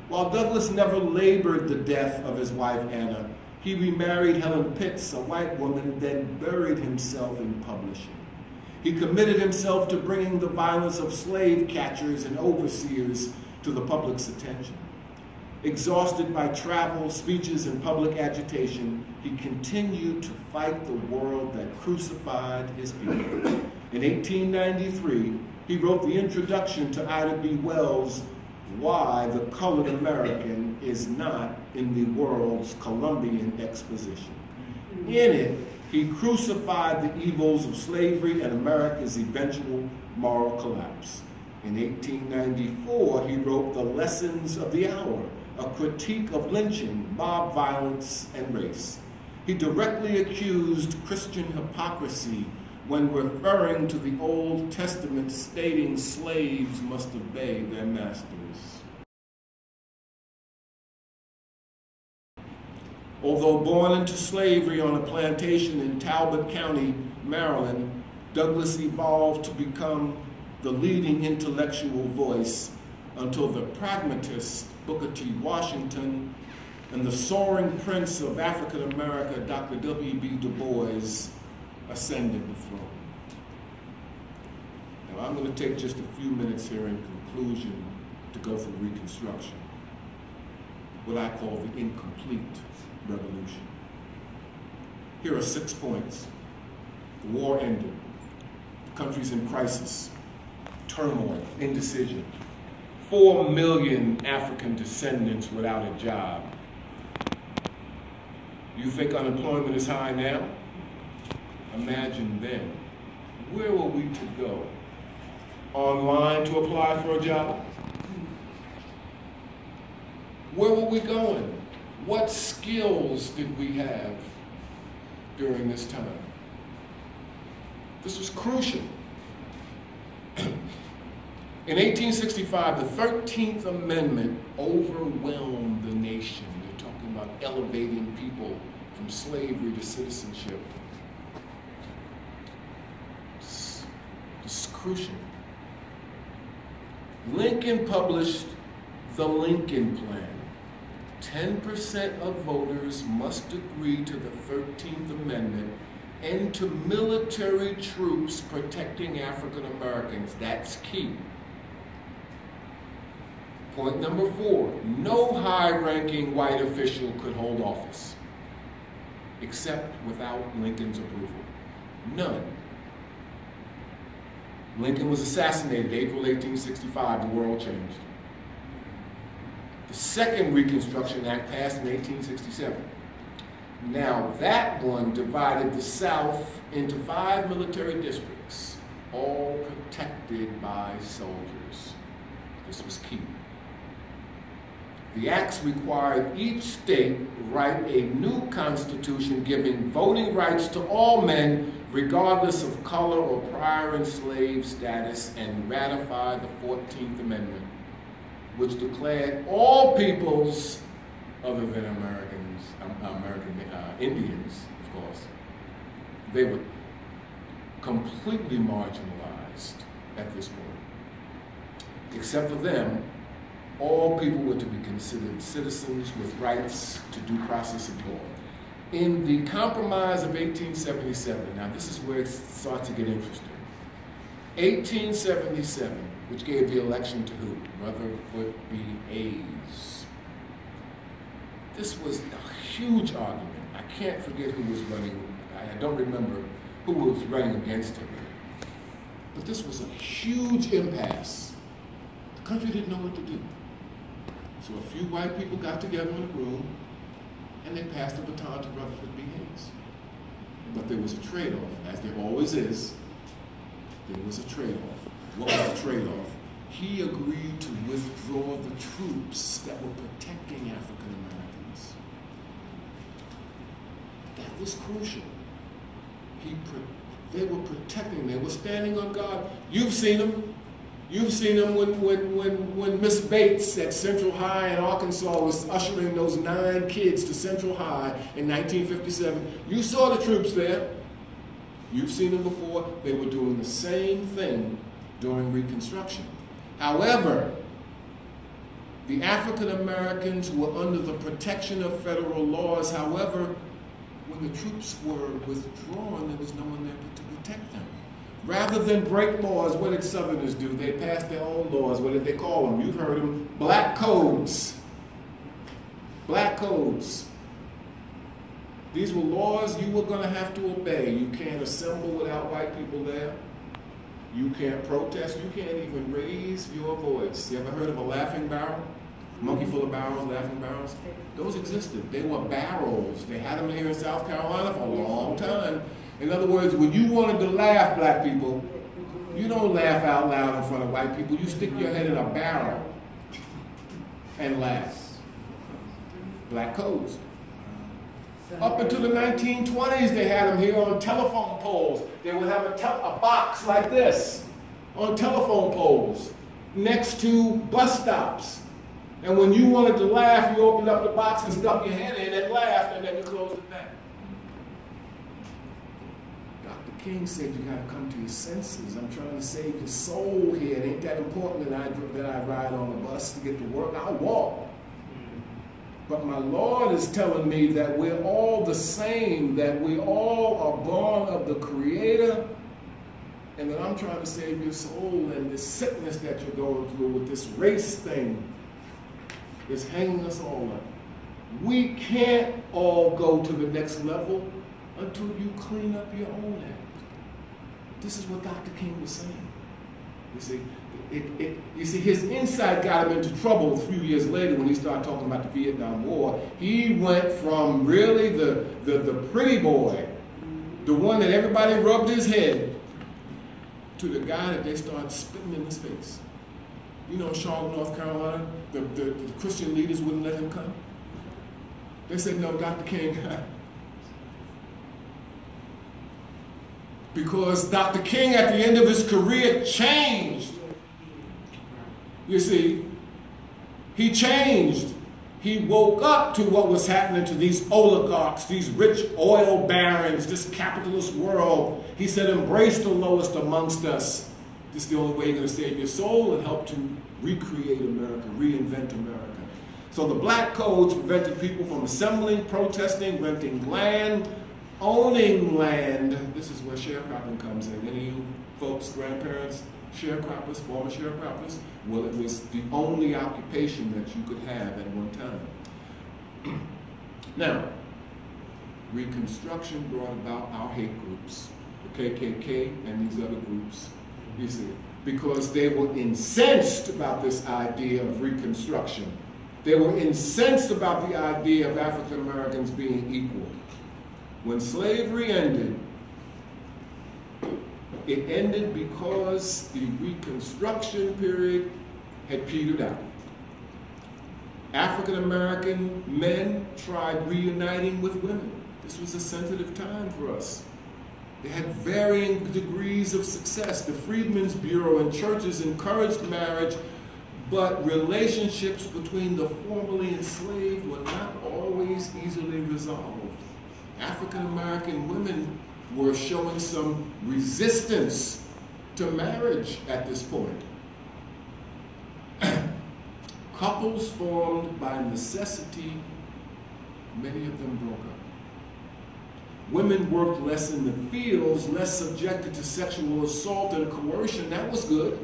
While Douglass never labored the death of his wife Anna, he remarried Helen Pitts, a white woman, then buried himself in publishing. He committed himself to bringing the violence of slave catchers and overseers to the public's attention. Exhausted by travel, speeches, and public agitation, he continued to fight the world that crucified his people. In 1893, he wrote the introduction to Ida B. Wells' Why the Colored American is Not in the World's Columbian Exposition. In it, he crucified the evils of slavery and America's eventual moral collapse. In 1894, he wrote The Lessons of the Hour, a critique of lynching, mob violence, and race. He directly accused Christian hypocrisy when referring to the Old Testament stating slaves must obey their masters. Although born into slavery on a plantation in Talbot County, Maryland, Douglass evolved to become the leading intellectual voice until the pragmatist Booker T. Washington and the soaring prince of African America, Dr. W.B. Du Bois, ascended the throne. Now, I'm going to take just a few minutes here in conclusion to go through Reconstruction, what I call the incomplete revolution. Here are 6 points. The war ended. The country's in crisis, turmoil, indecision. 4 million African descendants without a job. You think unemployment is high now? Imagine then. Where were we to go? Online to apply for a job? Where were we going? What skills did we have during this time? This was crucial. In 1865, the 13th Amendment overwhelmed the nation. We're talking about elevating people from slavery to citizenship. This is crucial. Lincoln published the Lincoln Plan. 10% of voters must agree to the 13th Amendment and to military troops protecting African Americans. That's key. Point number 4, no high-ranking white official could hold office, except without Lincoln's approval. None. Lincoln was assassinated April 1865, the world changed. The second Reconstruction Act passed in 1867. Now that one divided the South into 5 military districts, all protected by soldiers. This was key. The acts required each state write a new constitution giving voting rights to all men regardless of color or prior enslaved status, and ratify the 14th Amendment, which declared all peoples other than Indians, of course, they were completely marginalized at this point. Except for them, all people were to be considered citizens with rights to due process of law. In the Compromise of 1877, now this is where it starts to get interesting. 1877, which gave the election to who? Rutherford B. Hayes. This was a huge argument. I can't forget who was running. I don't remember who was running against him. But this was a huge impasse. The country didn't know what to do. So a few white people got together in a room and they passed the baton to Rutherford B. Hayes. But there was a trade-off, as there always is. There was a trade-off. What was the trade-off? He agreed to withdraw the troops that were protecting African Americans. That was crucial. They were protecting, they were standing on guard. You've seen them. You've seen them when Miss Bates at Central High in Arkansas was ushering those 9 kids to Central High in 1957. You saw the troops there. You've seen them before. They were doing the same thing during Reconstruction. However, the African Americans were under the protection of federal laws. However, when the troops were withdrawn, there was no one there to protect them. Rather than break laws, what did Southerners do? They passed their own laws. What did they call them? You've heard them. Black codes. Black codes. These were laws you were going to have to obey. You can't assemble without white people there. You can't protest. You can't even raise your voice. You ever heard of a laughing barrel? Monkey full of barrels, laughing barrels? Those existed. They were barrels. They had them here in South Carolina for a long time. In other words, when you wanted to laugh, black people, you don't laugh out loud in front of white people. You stick your head in a barrel and laugh. Black codes. Up until the 1920s, they had them here on telephone poles. They would have a box like this on telephone poles next to bus stops. And when you wanted to laugh, you opened up the box and stuck your head in and laughed, and then you closed it back. Dr. King said you got to come to your senses. I'm trying to save your soul here. It ain't that important that I ride on a bus to get to work. I'll walk. But my Lord is telling me that we're all the same, that we all are born of the Creator, and that I'm trying to save your soul, and this sickness that you're going through with this race thing is hanging us all up. We can't all go to the next level until you clean up your own act. This is what Dr. King was saying. You see, his insight got him into trouble a few years later when he started talking about the Vietnam War. He went from really the pretty boy, the one that everybody rubbed his head, to the guy that they started spitting in his face. You know, Charlotte, North Carolina, the Christian leaders wouldn't let him come. They said, no, Dr. King. Because Dr. King, at the end of his career, changed. You see, he changed. He woke up to what was happening to these oligarchs, these rich oil barons, this capitalist world. He said, embrace the lowest amongst us. This is the only way you're going to save your soul and help to recreate America, reinvent America. So the black codes prevented people from assembling, protesting, renting land, owning land. This is where sharecropping comes in. Any of you folks, grandparents, sharecroppers, former sharecroppers? Well, it was the only occupation that you could have at one time. Now, Reconstruction brought about our hate groups, the KKK and these other groups, you see, because they were incensed about this idea of Reconstruction. They were incensed about the idea of African Americans being equal. When slavery ended, it ended because the Reconstruction period had petered out. African American men tried reuniting with women. This was a sensitive time for us. They had varying degrees of success. The Freedmen's Bureau and churches encouraged marriage, but relationships between the formerly enslaved were not always easily resolved. African American women were showing some resistance to marriage at this point. Couples formed by necessity, many of them broke up. Women worked less in the fields, less subjected to sexual assault and coercion. That was good.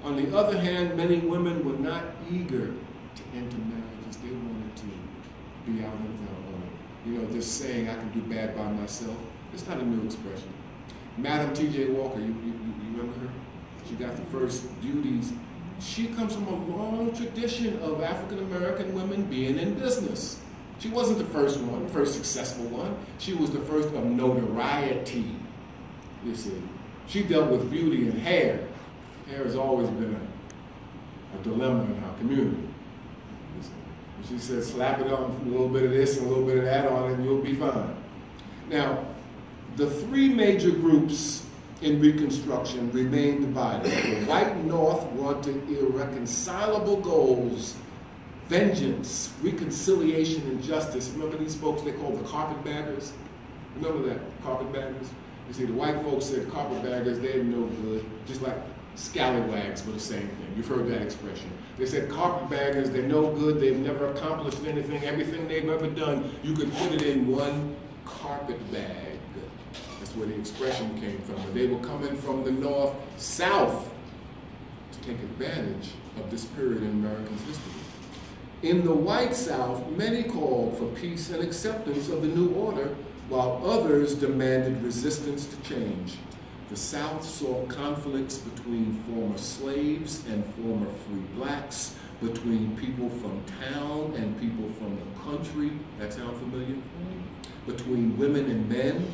On the other hand, many women were not eager to enter marriages. They wanted to be out of their own. You know, this saying, I can do bad by myself, it's not a new expression. Madam T.J. Walker, you remember her? She got the first duties. She comes from a long tradition of African American women being in business. She wasn't the first one, first successful one. She was the first of notoriety, you see. She dealt with beauty and hair. Hair has always been a dilemma in our community. She said, slap it on, a little bit of this and a little bit of that on it, and you'll be fine. Now, the three major groups in Reconstruction remain divided. The white North wanted irreconcilable goals: vengeance, reconciliation, and justice. Remember these folks they called the carpetbaggers? Remember that, carpetbaggers? You see, the white folks said carpetbaggers, they're no good, just like scallywags were the same thing. You've heard that expression. They said carpetbaggers, they're no good, they've never accomplished anything, everything they've ever done, you could put it in one carpet bag. That's where the expression came from. But they were coming from the North, South, to take advantage of this period in American history. In the white South, many called for peace and acceptance of the new order, while others demanded resistance to change. The South saw conflicts between former slaves and former free blacks, between people from town and people from the country. That sound familiar? Between women and men,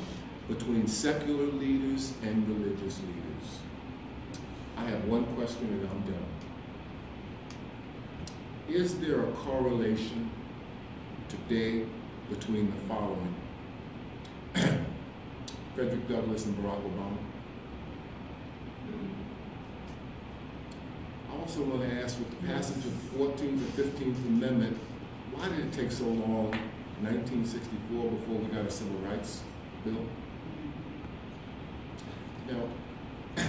between secular leaders and religious leaders. I have one question and I'm done. Is there a correlation today between the following? Fredrick Douglass and Barack Obama. I also want to ask, with the passage of the 14th and 15th Amendment, why did it take so long, 1964, before we got a civil rights bill? Now,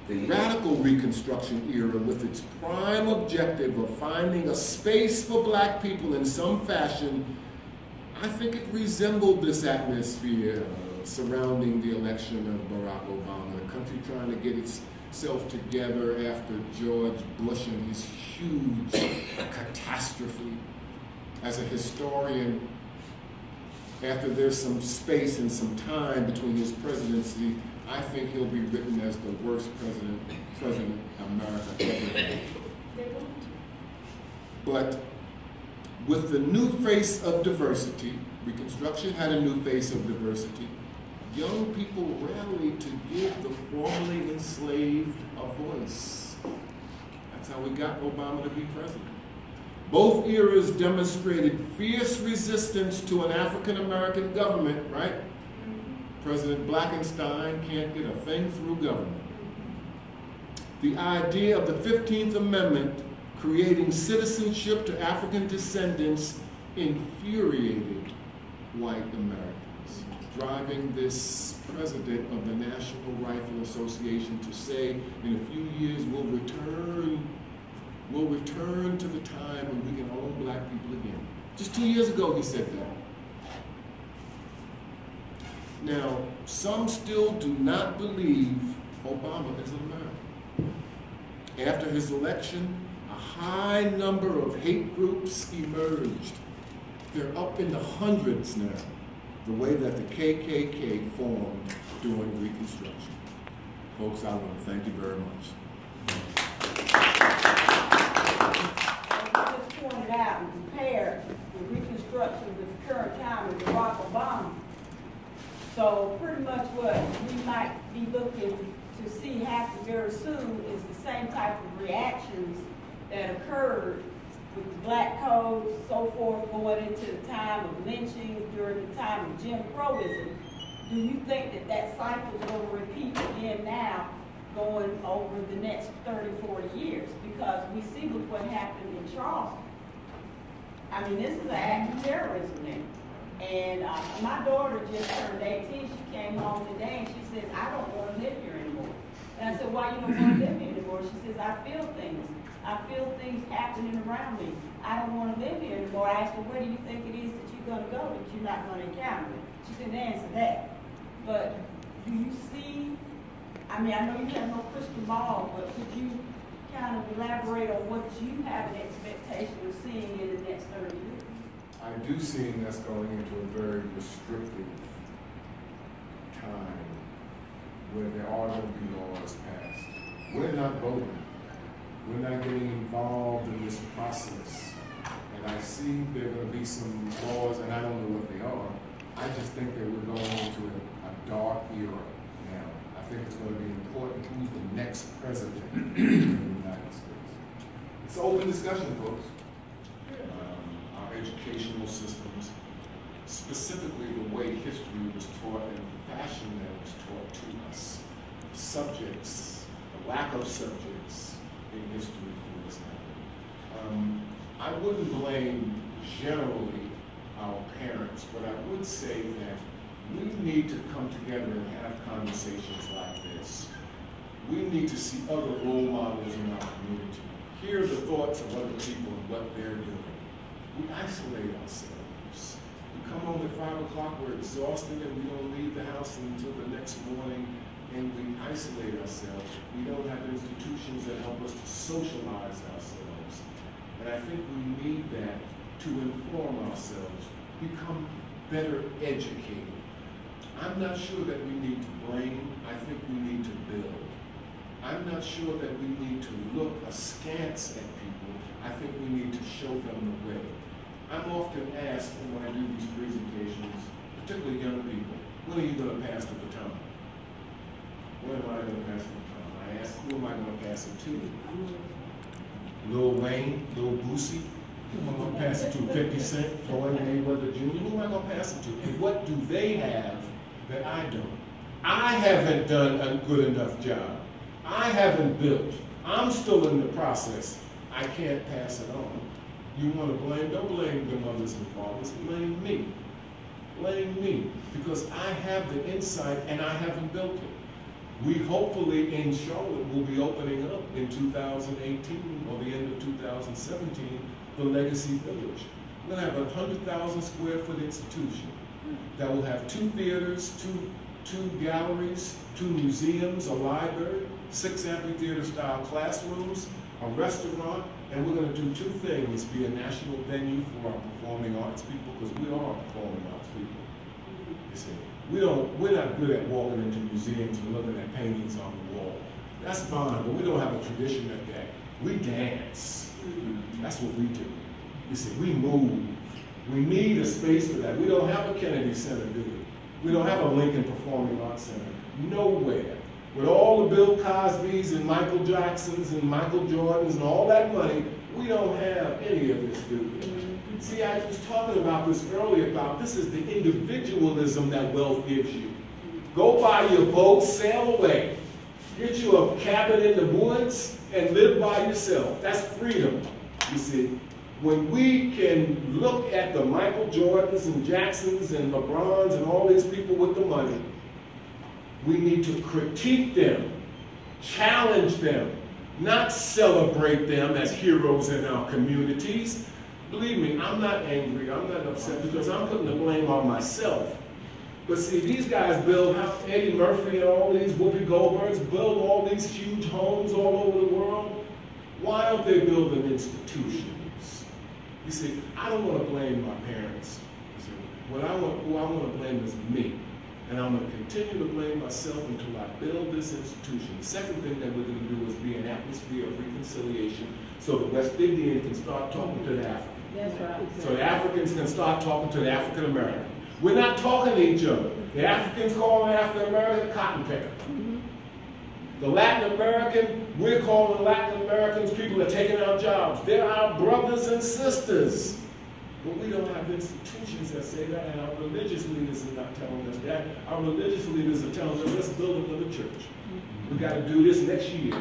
the radical Reconstruction era, with its prime objective of finding a space for black people in some fashion, I think it resembled this atmosphere surrounding the election of Barack Obama, the country trying to get itself together after George Bush and his huge catastrophe. As a historian, after there's some space and some time between his presidency, I think he'll be written as the worst president America ever had. But with the new face of diversity, Reconstruction had a new face of diversity, young people rallied to give the formerly enslaved a voice. That's how we got Obama to be president. Both eras demonstrated fierce resistance to an African-American government, right? President Blackenstein can't get a thing through government. The idea of the 15th Amendment creating citizenship to African descendants infuriated white Americans, driving this president of the National Rifle Association to say, in a few years we'll return to the time when we can own black people again. Just 2 years ago he said that. Now, some still do not believe Obama is an American. After his election, a high number of hate groups emerged. They're up in the hundreds now, the way that the KKK formed during Reconstruction. Folks, I want to thank you very much. As you just pointed out and compared the Reconstruction with the current time with Barack Obama. So pretty much what we might be looking to see happen very soon is the same type of reactions that occurred with the black codes, so forth, going into the time of lynching, during the time of Jim Crowism. Do you think that that cycle is going to repeat again now, going over the next 30, 40 years? Because we see with what happened in Charleston. I mean, this is an act of terrorism now. And my daughter just turned 18. She came home today and she says, I don't want to live here anymore. And I said, why you don't want to live here anymore? She says, I feel things. I feel things happening around me. I don't want to live here anymore. I asked her, where do you think it is that you're going to go that you're not going to encounter it? She didn't answer that. But do you see, I mean, I know you have no crystal ball, but could you kind of elaborate on what you have an expectation of seeing in the next 30 years? I do see us going into a very restrictive time where there are going to be laws passed. We're not voting. We're not getting involved in this process. And I see see there are going to be some laws, and I don't know what they are. I just think that we're going into a dark era now. I think it's going to be important who's the next president of the United States. It's an open discussion, folks. Our educational systems, specifically the way history was taught and the fashion that was taught to us, subjects, the lack of subjects in history for this happening. I wouldn't blame generally our parents, but I would say that we need to come together and have conversations like this. We need to see other role models in our community, hear the thoughts of other people and what they're doing. We isolate ourselves. We come home at 5 o'clock, we're exhausted, and we don't leave the house until the next morning, and we isolate ourselves. We don't have institutions that help us to socialize ourselves. And I think we need that to inform ourselves, become better educated. I'm not sure that we need to blame. I think we need to build. I'm not sure that we need to look askance at people. I think we need to show them the way. I'm often asked when I do these presentations, particularly young people, when are you going to pass the baton? When am I going to pass the baton? I ask, who am I going to pass it to? Lil Wayne, Lil Boosie, who am I going to pass it to? 50 Cent, Floyd Mayweather Jr., who am I going to pass it to? And what do they have that I don't? I haven't done a good enough job. I haven't built. I'm still in the process. I can't pass it on. You want to blame? Don't blame the mothers and fathers. Blame me. Blame me. Because I have the insight and I haven't built it. We hopefully in Charlotte will be opening up in 2018 or the end of 2017 the Legacy Village. We're going to have a 100,000 square foot institution that will have 2 theaters, two galleries, 2 museums, a library, 6 amphitheater style classrooms, a restaurant, and we're going to do 2 things: be a national venue for our performing arts people, because we are performing arts people. You see. We're not good at walking into museums and looking at paintings on the wall. That's fine, but we don't have a tradition of that. We dance. That's what we do. You see, we move. We need a space for that. We don't have a Kennedy Center, do we? We don't have a Lincoln Performing Arts Center. Nowhere. With all the Bill Cosbys and Michael Jacksons and Michael Jordans and all that money, we don't have any of this, do we? See, I was talking about this earlier, about this is the individualism that wealth gives you. Go buy your boat, sail away. Get you a cabin in the woods and live by yourself. That's freedom, you see. When we can look at the Michael Jordans and Jacksons and LeBrons and all these people with the money, we need to critique them, challenge them, not celebrate them as heroes in our communities. Believe me, I'm not angry, I'm not upset, because I'm putting the blame on myself. But see, these guys build, Eddie Murphy and all these Whoopi Goldbergs build all these huge homes all over the world. Why aren't they building institutions? You see, I don't want to blame my parents. You see, who I want to blame is me. And I'm going to continue to blame myself until I build this institution. The second thing that we're going to do is be an atmosphere of reconciliation so the West Indian can start talking to the Africans. That's right. So the Africans can start talking to the African American. We're not talking to each other. The Africans call the African American cotton picker. The Latin American, we're calling Latin Americans people that are taking our jobs. They're our brothers and sisters. But we don't have institutions that say that, and our religious leaders are not telling us that. Our religious leaders are telling us, let's build another church. We got to do this next year.